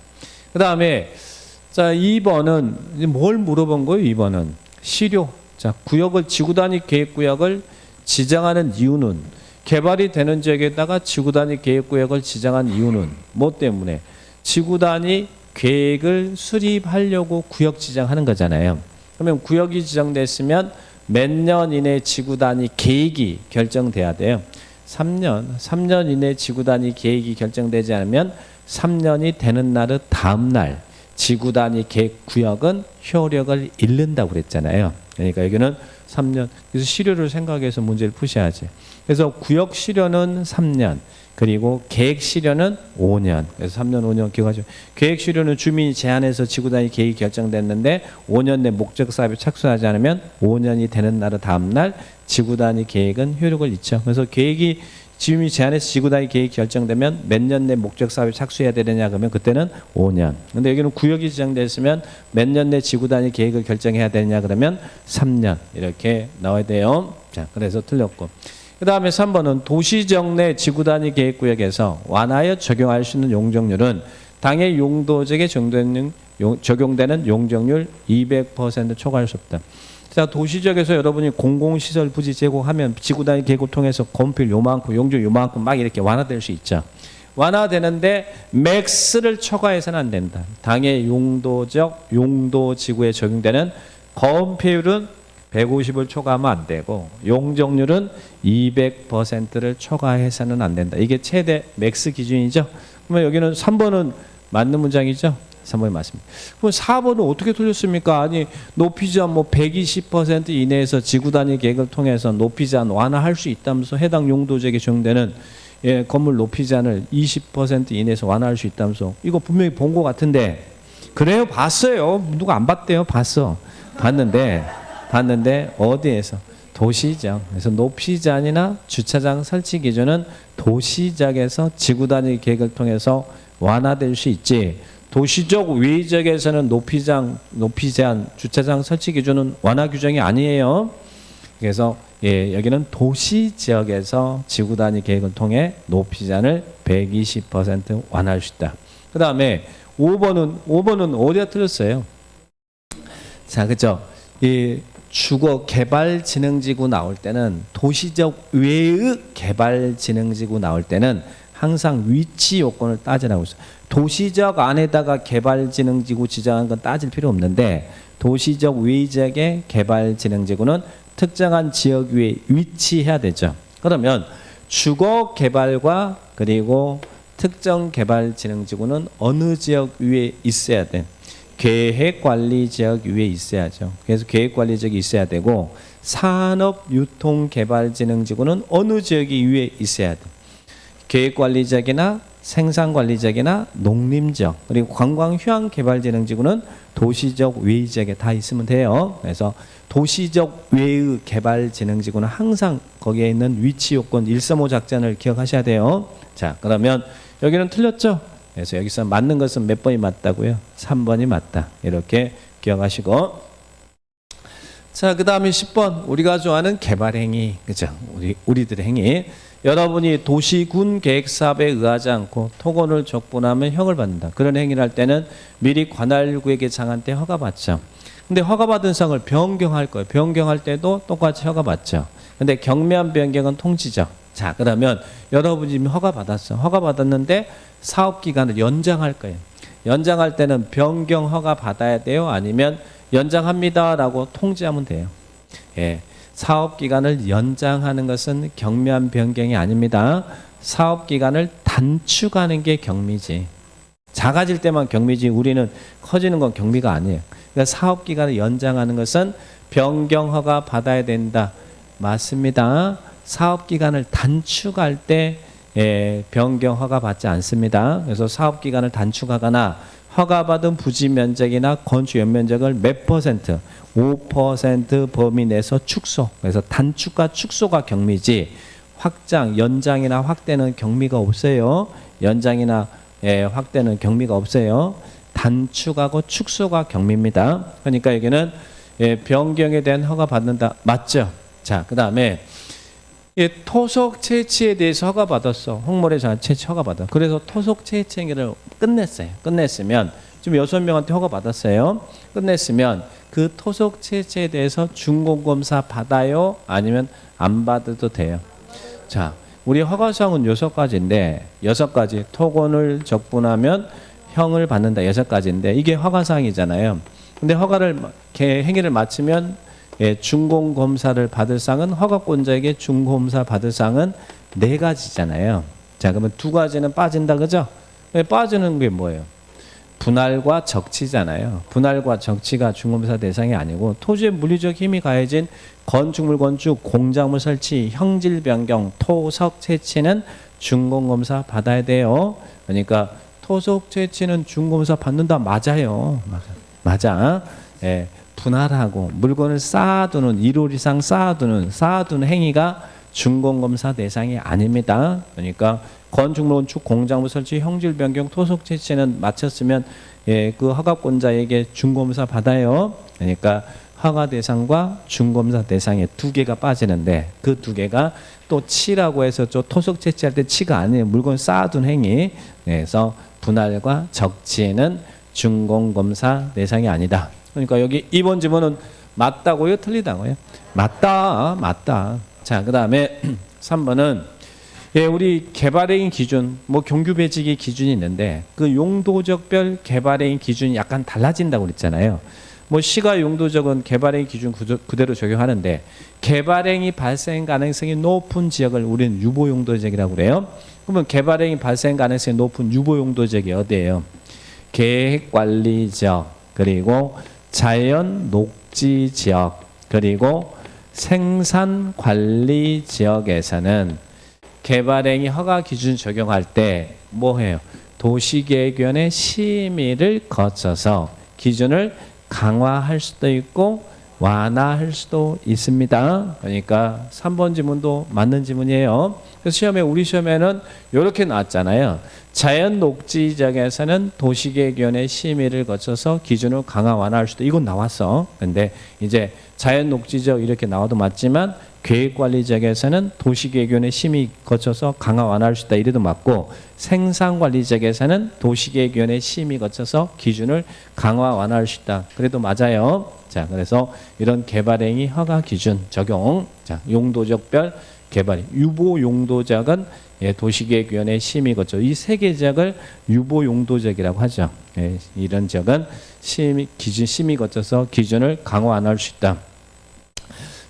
그 다음에 자, 2번은 뭘 물어본 거예요? 2번은 시료. 자, 구역을 지구단위 계획구역을 지정하는 이유는 개발이 되는 지역에다가 지구단위 계획구역을 지정한 이유는 뭐 때문에 지구단위 계획을 수립하려고 구역 지정하는 거잖아요. 그러면 구역이 지정됐으면 몇 년 이내 지구단위 계획이 결정돼야 돼요. 3년 이내 지구단위 계획이 결정되지 않으면 3년이 되는 날의 다음 날 지구단위 계획구역은 효력을 잃는다고 그랬잖아요. 그러니까 여기는 3년. 그래서 시료를 생각해서 문제를 푸셔야지. 그래서 구역 시료는 3년, 그리고 계획 시료는 5년. 그래서 3년, 5년 기억하죠. 계획 시료는 주민이 제안해서 지구단위 계획이 결정됐는데 5년 내 목적 사업에 착수하지 않으면 5년이 되는 날의 다음 날 지구단위 계획은 효력을 잃죠. 그래서 계획이 지금이 제안해서 지구단위 계획이 결정되면 몇 년 내 목적 사업에 착수해야 되느냐 그러면 그때는 5년. 근데 여기는 구역이 지정됐으면 몇 년 내 지구단위 계획을 결정해야 되느냐 그러면 3년. 이렇게 나와야 돼요. 자, 그래서 틀렸고. 그 다음에 3번은 도시적 내 지구단위 계획구역에서 완화하여 적용할 수 있는 용적률은 당해 용도적에 적용되는 용적률 200% 초과할 수 없다. 자, 도시적에서 여러분이 공공시설 부지 제공하면 지구단위 계획을 통해서 건필 요만큼, 용적 요만큼 막 이렇게 완화될 수 있죠. 완화되는데 맥스를 초과해서는 안 된다. 당해 용도지구에 적용되는 건폐율은 150을 초과하면 안 되고 용적률은 200%를 초과해서는 안 된다. 이게 최대 맥스 기준이죠. 그러면 여기는 3번은 맞는 문장이죠. 3번이 맞습니다. 그럼 4번은 어떻게 틀렸습니까? 아니 높이 제한 뭐 120% 이내에서 지구단위 계획을 통해서 높이 제한 완화할 수 있다면서 해당 용도지역에 적용되는 건물 높이 제한을 20% 이내에서 완화할 수 있다면서 이거 분명히 본 것 같은데 그래요? 봤어요. 누가 안 봤대요? 봤는데 어디에서? 도시적. 그래서 높이 제한이나 주차장 설치 기준은 도시적에서 지구단위 계획을 통해서 완화될 수 있지. 도시적 외지역에서는 높이 제한, 주차장 설치 기준은 완화 규정이 아니에요. 그래서 여기는 도시 지역에서 지구단위 계획을 통해 높이 제한을 120% 완화할 수 있다. 그 다음에 5번은 어디가 틀렸어요? 자, 그죠? 이 주거 개발진흥지구 나올 때는 도시적 외의 개발진흥지구 나올 때는 항상 위치 요건을 따지라고 있어요. 도시적 안에다가 개발진흥지구 지정한 건 따질 필요 없는데 도시적 외지역의 개발진흥지구는 특정한 지역 위에 위치해야 되죠. 그러면 주거 개발과 그리고 특정 개발진흥지구는 어느 지역 위에 있어야 돼? 계획관리지역 위에 있어야죠. 그래서 계획관리지역이 있어야 되고 산업유통개발진흥지구는 어느 지역이 위에 있어야 돼. 계획관리지역이나 생산관리지역이나 농림지역 그리고 관광휴양개발진흥지구는 도시적 외지역에 다 있으면 돼요. 그래서 도시적 외의 개발진흥지구는 항상 거기에 있는 위치 요건 135 작전을 기억하셔야 돼요. 자, 그러면 여기는 틀렸죠? 그래서 여기서 맞는 것은 몇 번이 맞다고요? 3번이 맞다. 이렇게 기억하시고. 자, 그 다음에 10번. 우리가 좋아하는 개발행위. 그죠? 우리들의 행위. 여러분이 도시군 계획사업에 의하지 않고 토건을 적분하면 형을 받는다. 그런 행위를 할 때는 미리 관할구에게 장한 때 허가받죠. 근데 허가받은 사항을 변경할 거예요. 변경할 때도 똑같이 허가받죠. 근데 경미한 변경은 통지죠. 자, 그러면 여러분이 이미 허가받았어. 허가받았는데 사업기간을 연장할 거예요. 연장할 때는 변경 허가 받아야 돼요? 아니면 연장합니다라고 통지하면 돼요. 예. 사업기간을 연장하는 것은 경미한 변경이 아닙니다. 사업기간을 단축하는 게 경미지. 작아질 때만 경미지 우리는 커지는 건 경미가 아니에요. 그러니까 사업기간을 연장하는 것은 변경 허가 받아야 된다. 맞습니다. 사업기간을 단축할 때 변경 허가 받지 않습니다. 그래서 사업기간을 단축하거나 허가받은 부지 면적이나 건축 연면적을 몇 퍼센트? 5% 범위 내에서 축소. 그래서 단축과 축소가 경미지 확장, 연장이나 확대는 경미가 없어요. 연장이나 확대는 경미가 없어요. 단축하고 축소가 경미입니다. 그러니까 여기는 변경에 대한 허가 받는다. 맞죠? 자, 그 다음에 토속 채취에 대해서 허가받았어. 홍모래 장 채취 허가받아. 그래서 토속 채취 행위를 끝냈어요. 끝냈으면 지금 6명한테 허가받았어요. 끝냈으면 그 토속 채취에 대해서 준공검사 받아요? 아니면 안 받아도 돼요? 자, 우리 허가사항은 6가지인데 6가지 토건을 적분하면 형을 받는다. 6가지인데 이게 허가사항이잖아요. 근데 허가를 행위를 마치면 준공검사를 받을 사항은 허가권자에게 준공검사 받을 사항은 4가지잖아요. 자, 그러면 2가지는 빠진다, 그죠? 빠지는 게 뭐예요? 분할과 적치잖아요. 분할과 적치가 준공검사 대상이 아니고 토지의 물리적 힘이 가해진 건축물 건축, 공작물 설치, 형질 변경, 토석 채취는 준공검사 받아야 돼요. 그러니까 토속 채취는 준공검사 받는다. 맞아요. 맞아. 예. 분할하고 물건을 쌓아두는 1홀 이상 쌓아두는 행위가 준공검사 대상이 아닙니다. 그러니까 건축물 건축 공작물 설치 형질 변경 토속 채취는 마쳤으면 그 허가권자에게 준공검사 받아요. 그러니까 허가 대상과 준공검사 대상에 2개가 빠지는데 그 2개가 또 치라고 해서 저 토속 채취할 때 치가 아니에요. 물건 쌓아둔 행위. 그래서 분할과 적치는 준공검사 대상이 아니다. 그러니까 여기 2번 지문은 맞다고요? 틀리다고요? 맞다. 자, 그 다음에 3번은 우리 개발행위 기준, 경규 배지기 기준이 있는데 그 용도적별 개발행위 기준이 약간 달라진다고 그랬잖아요. 시가 용도적은 개발행위 기준 그대로 적용하는데 개발행위 발생 가능성이 높은 지역을 우리는 유보용도지역이라고 그래요. 그러면 개발행위 발생 가능성이 높은 유보용도지역이 어디예요? 계획관리지역, 그리고 자연 녹지 지역, 그리고 생산 관리 지역에서는 개발행위 허가 기준 적용할 때 뭐해요? 도시계획위원회 심의를 거쳐서 기준을 강화할 수도 있고 완화할 수도 있습니다. 그러니까 3번 지문도 맞는 지문이에요. 그래서 우리 시험에는 이렇게 나왔잖아요. 자연 녹지 지역에서는 도시계획위원회 심의를 거쳐서 기준을 강화 완화할 수도, 이건 나왔어. 근데 이제 자연 녹지 지역 이렇게 나와도 맞지만 계획관리 지역에서는 도시계획위원회 심의 거쳐서 강화 완화할 수 있다, 이래도 맞고, 생산관리 지역에서는 도시계획위원회 심의 거쳐서 기준을 강화 완화할 수 있다, 그래도 맞아요. 자, 그래서 이런 개발행위 허가 기준 적용. 자, 용도적별 개발, 유보용도지역은 도시계획위원회 심의 거쳐, 이 3개 지역을 유보용도지역이라고 하죠. 이런 지역은 기준 심의 거쳐서 기준을 강화 완화할 수 있다.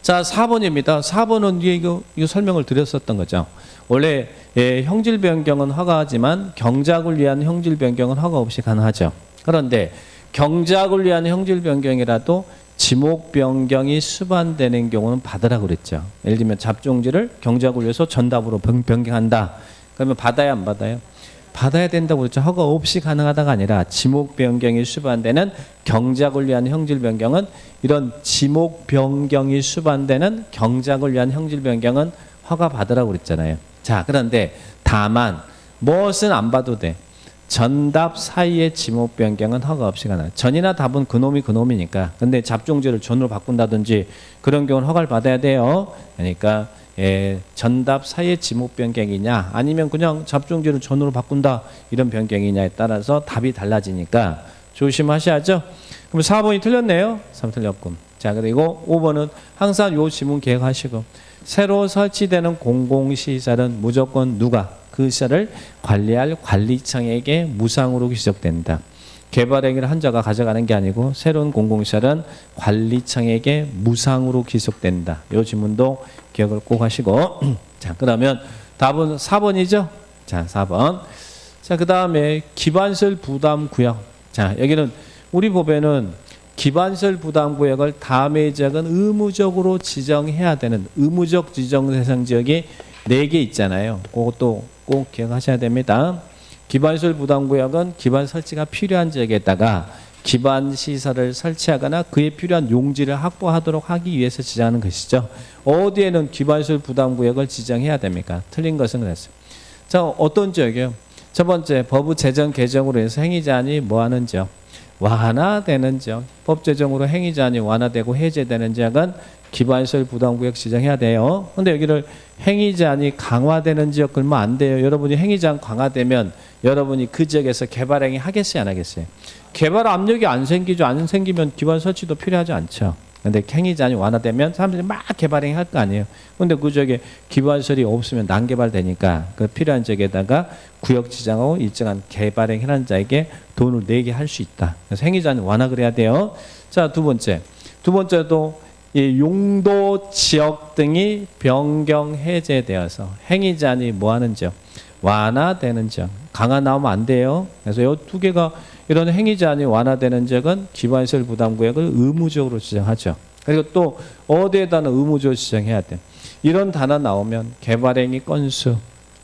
자, 4번입니다. 4번은 이거 설명을 드렸었던 거죠. 원래 형질 변경은 허가하지만 경작을 위한 형질 변경은 허가 없이 가능하죠. 그런데 경작을 위한 형질 변경이라도 지목 변경이 수반되는 경우는 받으라고 그랬죠. 예를 들면 잡종지를 경작을 위해서 전답으로 변경한다. 그러면 받아야 안 받아요? 받아야 된다고 그랬죠. 허가 없이 가능하다가 아니라 지목 변경이 수반되는 경작을 위한 형질 변경은 이런 지목 변경이 수반되는 경작을 위한 형질 변경은 허가 받으라고 그랬잖아요. 자, 그런데 다만 무엇은 안 봐도 돼. 전답 사이의 지목 변경은 허가 없이 가능해. 전이나 답은 그놈이 그놈이니까. 근데 잡종지를 전으로 바꾼다든지 그런 경우는 허가를 받아야 돼요. 그러니까 전답 사이의 지목 변경이냐 아니면 그냥 잡종지를 전으로 바꾼다 이런 변경이냐에 따라서 답이 달라지니까 조심하셔야죠. 그럼 4번이 틀렸네요. 3 틀렸고. 자, 그리고 5번은 항상 요 지문 기억하시고 새로 설치되는 공공시설은 무조건 누가 그 시설을 관리할 관리청에게 무상으로 귀속된다. 개발행위를 한 자가 가져가는 게 아니고 새로운 공공시설은 관리청에게 무상으로 귀속된다. 이 지문도 기억을 꼭 하시고 자, 그러면 답은 4번이죠. 자, 4번. 자, 그 다음에 기반시설 부담구역. 자, 여기는 우리 법에는 기반시설 부담구역을 다음의 지역은 의무적으로 지정해야 되는 의무적 지정 대상 지역이 4개 있잖아요. 그것도 꼭 기억하셔야 됩니다. 기반시설 부담구역은 기반 설치가 필요한 지역에다가 기반시설을 설치하거나 그에 필요한 용지를 확보하도록 하기 위해서 지정하는 것이죠. 어디에는 기반시설 부담구역을 지정해야 됩니까? 틀린 것은 그랬어요. 자, 어떤 지역이요? 첫 번째, 법의 제정 개정으로 해서 행위자한이 뭐하는 지역? 완화되는 지역. 법 제정으로 행위자한이 완화되고 해제되는 지역은 기반시설 부담구역 지정해야 돼요. 근데 여기를 행위제한이 강화되는 지역 걸면 안 돼요. 여러분이 행위제한 강화되면 여러분이 그 지역에서 개발행위 하겠어요, 안 하겠어요? 개발 압력이 안 생기죠. 안 생기면 기반 설치도 필요하지 않죠. 근데 행위제한이 완화되면 사람들이 막 개발행위 할 거 아니에요. 근데 그 지역에 기반시설이 없으면 난개발되니까 그 필요한 지역에다가 구역 지정하고 일정한 개발행위하는 자에게 돈을 내게 할 수 있다. 그래서 행위제한이 완화를 해야 돼요. 자, 두 번째도 이 용도 지역 등이 변경 해제되어서 행위제한이 뭐하는 지역? 완화되는 지역. 강화 나오면 안 돼요. 그래서 이 두 개가 이런 행위제한이 완화되는 지역은 기반시설 부담구역을 의무적으로 지정하죠. 그리고 또 어디에다는 의무적으로 지정해야 돼. 이런 단어 나오면 개발행위 건수,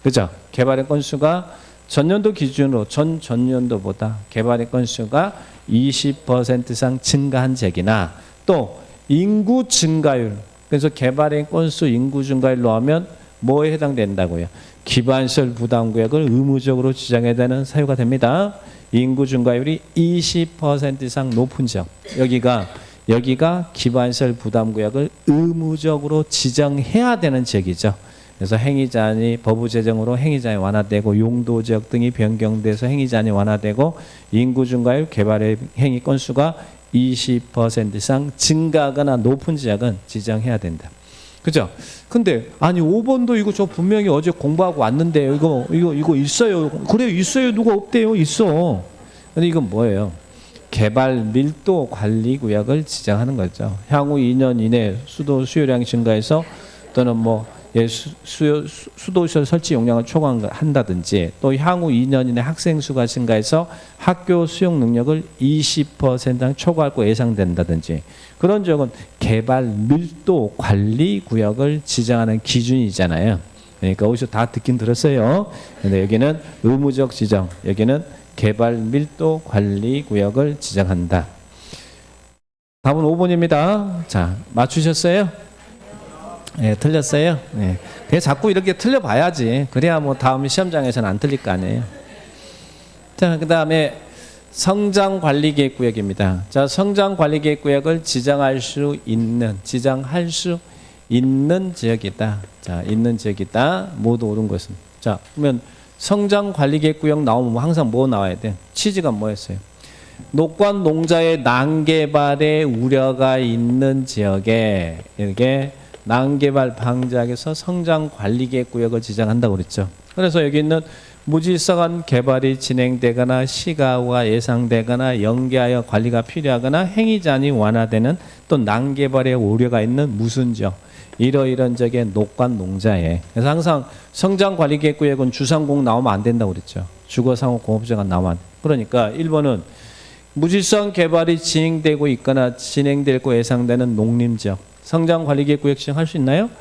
그죠? 개발행 건수가 전년도 기준으로 전년도보다 개발행 건수가 20% 이상 증가한 지역이나 또 인구 증가율, 그래서 개발행 건수 인구 증가율로 하면 뭐에 해당된다고요? 기반시설 부담구역을 의무적으로 지정해야 되는 사유가 됩니다. 인구 증가율이 20% 이상 높은 지역, 여기가 기반시설 부담구역을 의무적으로 지정해야 되는 지역이죠. 그래서 행위제한이 법의 제정으로 행위제한이 완화되고 용도 지역 등이 변경돼서 행위제한이 완화되고 인구 증가율 개발의 행위 건수가 20% 이상 증가하거나 높은 지역은 지정해야 된다. 그죠? 근데 아니 5번도 이거 저 분명히 어제 공부하고 왔는데 이거 있어요. 그래요, 있어요. 누가 없대요? 있어. 근데 이건 뭐예요? 개발 밀도 관리 구역을 지정하는 거죠. 향후 2년 이내 수도 수요량이 증가해서 또는 뭐 수도시설 설치 용량을 초과한다든지 또 향후 2년 이내 학생 수가 증가해서 학교 수용 능력을 20% 이상 초과할 거 예상된다든지 그런 지역은 개발 밀도 관리 구역을 지정하는 기준이잖아요. 그러니까 어디서 다 듣긴 들었어요. 근데 여기는 의무적 지정, 여기는 개발 밀도 관리 구역을 지정한다. 답은 5번입니다. 자, 맞추셨어요? 네, 틀렸어요. 네. 그냥 자꾸 이렇게 틀려봐야지. 그래야 뭐 다음 시험장에서는 안 틀릴 거 아니에요. 자, 그 다음에 성장관리계획구역입니다. 자, 성장관리계획구역을 지정할 수 있는 지역이다. 자, 있는 지역이다. 모두 옳은 것은. 자, 그러면 성장관리계획구역 나오면 항상 뭐 나와야 돼? 취지가 뭐였어요? 녹관 농자의 난개발의 우려가 있는 지역에 이렇게 난개발 방지하기 위해서 성장관리계획구역을 지정한다고 그랬죠. 그래서 여기 있는 무질서한 개발이 진행되거나 시가후가 예상되거나 연기하여 관리가 필요하거나 행위제한이 완화되는 또 난개발의 우려가 있는 무슨 지역? 이러이런 지역의 녹관 농자에. 그래서 항상 성장관리계획구역은 주상공 나오면 안 된다고 그랬죠. 주거상호공업지가 나오면 안 돼. 그러니까 1번은 무질서 개발이 진행되고 있거나 진행될 거 예상되는 농림지역. 성장관리계획구역 지정할 수 있나요?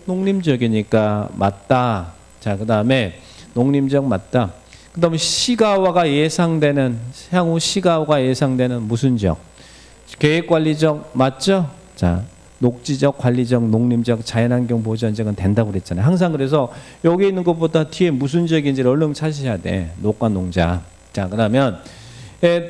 농림지역이니까 맞다. 자, 그 다음에 농림지역 맞다. 그 다음에 시가화가 예상되는, 향후 시가화가 예상되는 무슨 지역? 계획관리지역 맞죠? 자, 녹지적, 관리적, 농림적, 자연환경 보전지역은 된다고 그랬잖아요. 항상 그래서 여기 있는 것보다 뒤에 무슨 지역인지를 얼른 찾으셔야 돼. 녹과농자. 자, 그러면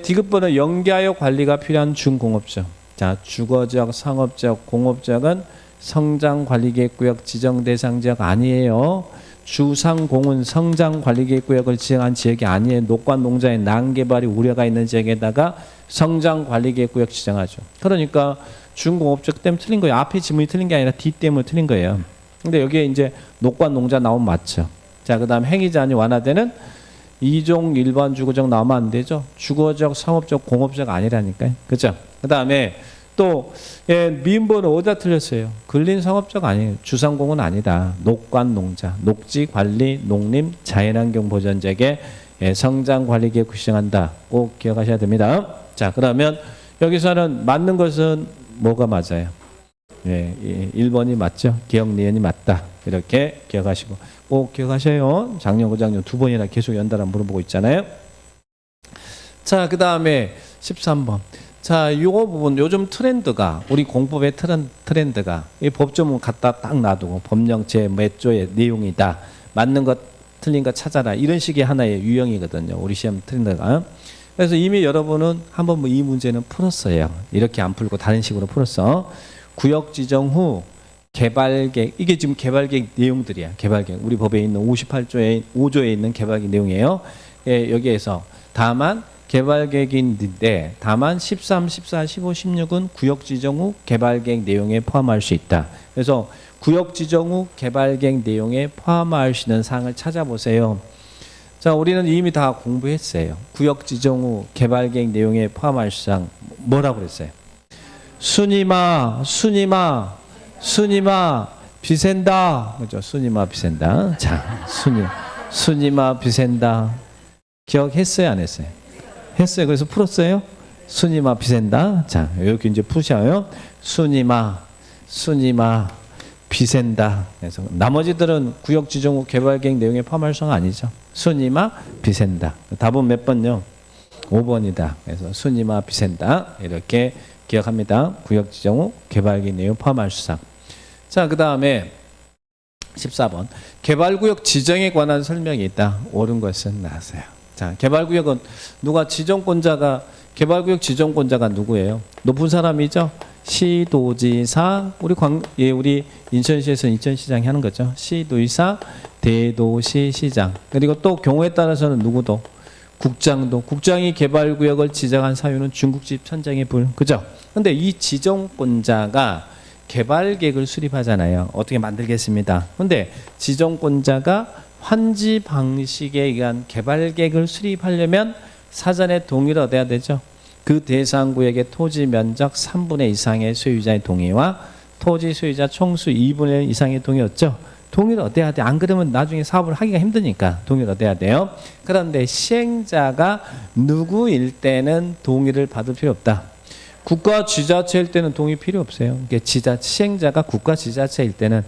디귿번호 연계하여 관리가 필요한 중공업지역. 자, 주거지역, 상업지역, 공업지역은 성장관리계획구역 지정 대상 지역 아니에요. 주상공은 성장관리계획구역을 지정한 지역이 아니에요. 녹과농자의 난개발이 우려가 있는 지역에다가 성장관리계획구역 지정하죠. 그러니까 중공업지역 때문에 틀린 거예요. 앞에 지문이 틀린 게 아니라 뒤 때문에 틀린 거예요. 근데 여기에 이제 녹과농자 나오면 맞죠. 자, 그 다음 행위제한이 완화되는 2종 일반 주거지역 나오면 안 되죠. 주거지역, 상업지역, 공업지역 아니라니까요. 그죠? 그 다음에 또 미음번호 어디다 틀렸어요? 근린상업지역 아니에요. 주상공은 아니다. 녹과농자, 녹지관리, 농림, 자연환경 보전지역에 성장관리계획 지정한다. 꼭 기억하셔야 됩니다. 자, 그러면 여기서는 맞는 것은 뭐가 맞아요? 1번이 맞죠? 기억 니은이 맞다. 이렇게 기억하시고 꼭 기억하셔요. 작년, 고작년 두 번이나 계속 연달아 물어보고 있잖아요. 자, 그 다음에 13번. 자, 요거 부분 요즘 트렌드가 우리 공법의 트렌드가 이 법조문 갖다 딱 놔두고 법령 제 몇 조의 내용이다. 맞는 것 틀린 것 찾아라. 이런 식의 하나의 유형이거든요. 우리 시험 트렌드가. 그래서 이미 여러분은 한번 이 문제는 풀었어요. 이렇게 안 풀고 다른 식으로 풀었어. 구역 지정 후 개발계획, 이게 지금 개발계획 내용들이야. 개발계획. 우리 법에 있는 58조에 5조에 있는 개발계획 내용이에요. 여기에서 다만 개발계획인데 다만 13, 14, 15, 16은 구역 지정 후 개발계획 내용에 포함할 수 있다. 그래서 구역 지정 후 개발계획 내용에 포함할 수 있는 사항을 찾아보세요. 자, 우리는 이미 다 공부했어요. 구역 지정 후 개발계획 내용에 포함할 사항 뭐라고 그랬어요? 순이마 비센다. 그죠? 순이마 비센다. 자, 순이마 비센다. 기억했어요, 안 했어요? 했어요. 그래서 풀었어요. 순이마 비센다. 자, 여기 이제 푸셔요. 순이마 비센다. 그래서 나머지들은 구역 지정 후 개발계획 내용에 포함할 사항 아니죠. 순이마 비센다. 답은 몇 번요? 5번이다. 그래서 순이마 비센다. 이렇게 기억합니다. 구역 지정 후 개발계획 내용 포함할 사항. 자, 그 다음에 14번. 개발구역 지정에 관한 설명이 있다. 옳은 것은 나왔어요. 자, 개발구역은 누가 지정권자가 개발구역 지정권자가 누구예요? 높은 사람이죠. 시도지사 우리 인천시에서는 인천시장이 하는 거죠. 시도지사, 대도시시장. 그리고 또 경우에 따라서는 누구도 국장이 개발구역을 지정한 사유는 중국집 천장의 불. 그죠? 근데 이 지정권자가 개발계획을 수립하잖아요. 어떻게 만들겠습니다. 근데 지정권자가 환지 방식에 의한 개발계획을 수립하려면 사전에 동의를 얻어야 되죠. 그 대상 구역의 토지 면적 3분의 2 이상의 소유자의 동의와 토지 소유자 총수 2분의 1 이상의 동의 얻죠. 동의를 얻어야 돼. 안 그러면 나중에 사업을 하기가 힘드니까 동의를 얻어야 돼요. 그런데 시행자가 누구일 때는 동의를 받을 필요 없다. 국가 지자체일 때는 동의 필요 없어요. 시행자가 국가 지자체일 때는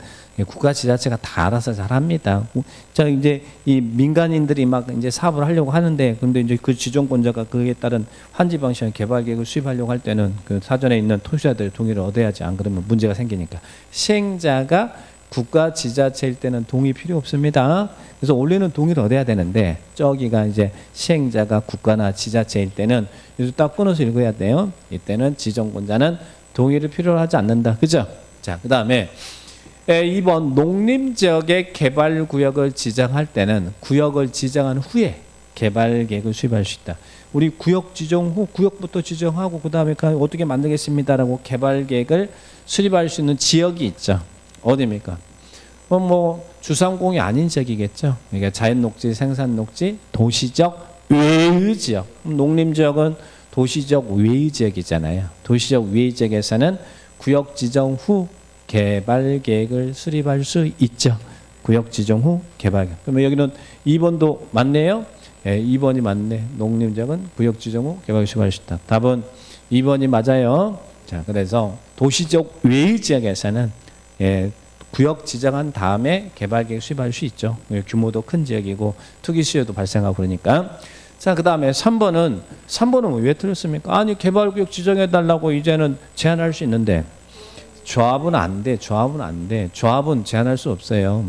국가 지자체가 다 알아서 잘합니다. 자, 이제 이 민간인들이 막 이제 사업을 하려고 하는데, 근데 이제 그 지정권자가 그에 따른 환지 방식의 개발 계획을 수립하려고 할 때는 그 사전에 있는 토지자들의 동의를 얻어야지. 안 그러면 문제가 생기니까. 시행자가 국가 지자체일 때는 동의 필요 없습니다. 그래서 원래는 동의를 얻어야 되는데 저기가 이제 시행자가 국가나 지자체일 때는 여기서 딱 끊어서 읽어야 돼요. 이때는 지정권자는 동의를 필요로 하지 않는다. 그죠? 자, 그 다음에 2번 농림지역의 개발구역을 지정할 때는 구역을 지정한 후에 개발계획을 수립할 수 있다. 우리 구역 지정 후 구역부터 지정하고 그 다음에 어떻게 만들겠습니다라고 개발계획을 수립할 수 있는 지역이 있죠. 어디입니까? 뭐 주상공이 아닌 지역이겠죠. 그러니까 자연녹지, 생산녹지, 도시적 외의지역. 농림지역은 도시적 외의지역이잖아요. 도시적 외의지역에서는 구역 지정 후 개발계획을 수립할 수 있죠. 구역 지정 후 개발계획. 그러면 여기는 2번도 맞네요. 예, 2번이 맞네. 농림지역은 구역 지정 후 개발 시발할 수 있다. 답은 2번이 맞아요. 자, 그래서 도시적 외의 지역에서는 예, 구역 지정한 다음에 개발 계획 수립할 수 있죠. 규모도 큰 지역이고 투기 수요도 발생하고 그러니까. 자, 그다음에 3번은 왜 틀렸습니까? 아니, 개발구역 지정해 달라고 이제는 제한할 수 있는데 조합은 안 돼. 조합은 안 돼. 조합은 제한할 수 없어요.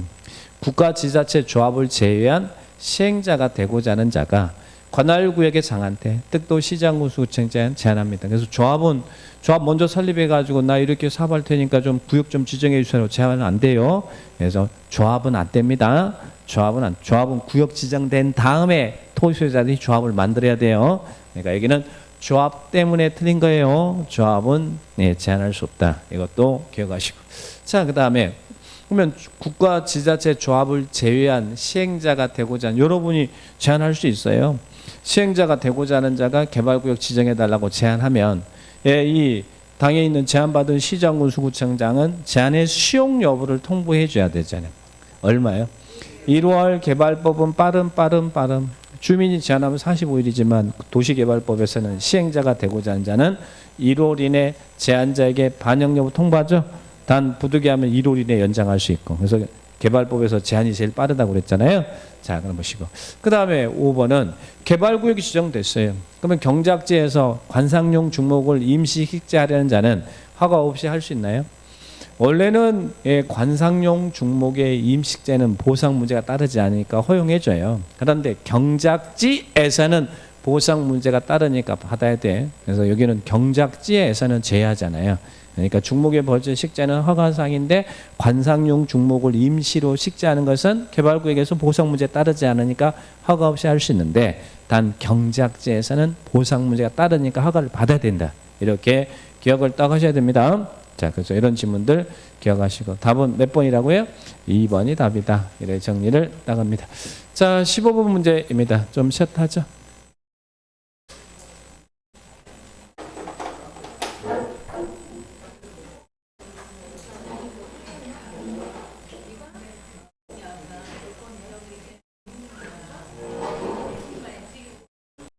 국가 지자체 조합을 제외한 시행자가 되고자 하는 자가 관할구역의 장한테 뜻도 시장군수구청 제한합니다. 그래서 조합 먼저 설립해 가지고 나 이렇게 사업할 테니까 좀 구역 좀 지정해 주세요. 제한은 안 돼요. 그래서 조합은 안 됩니다. 조합은 구역 지정된 다음에 토지소유자들이 조합을 만들어야 돼요. 그러니까 여기는 조합 때문에 틀린 거예요. 조합은 제한할 수 없다. 이것도 기억하시고. 자, 그다음에 그러면 국가 지자체 조합을 제외한 시행자가 되고자 하는 여러분이 제한할 수 있어요. 시행자가 되고자 하는 자가 개발구역 지정해 달라고 제안하면 이 당에 있는 제안받은 시장군수구청장은 제안의 수용 여부를 통보해 줘야 되잖아요. 얼마요? 1월 개발법은 빠름. 주민이 제안하면 45일이지만 도시개발법에서는 시행자가 되고자 하는 자는 1월 이내 제안자에게 반영 여부 통보하죠. 단 부득이하면 1월 이내 연장할 수 있고. 그래서 개발법에서 제한이 제일 빠르다고 그랬잖아요. 자, 그럼 보시고. 그 다음에 5번은 개발구역이 지정됐어요. 그러면 경작지에서 관상용 중목을 임시 식재하려는 자는 허가 없이 할 수 있나요? 원래는 관상용 중목의 임식재는 보상 문제가 따르지 않으니까 허용해줘요. 그런데 경작지에서는 보상 문제가 따르니까 받아야 돼. 그래서 여기는 경작지에서는 제외하잖아요. 그러니까 중목의 벌전 식재는 허가사항인데 관상용 중목을 임시로 식재하는 것은 개발구역에서 보상 문제 따르지 않으니까 허가 없이 할 수 있는데 단 경작지에서는 보상 문제가 따르니까 허가를 받아야 된다. 이렇게 기억을 딱 하셔야 됩니다. 자, 그래서 이런 질문들 기억하시고 답은 몇 번이라고요? 2번이 답이다. 이렇게 정리를 딱 합니다. 자, 15번 문제입니다. 좀 샷하죠.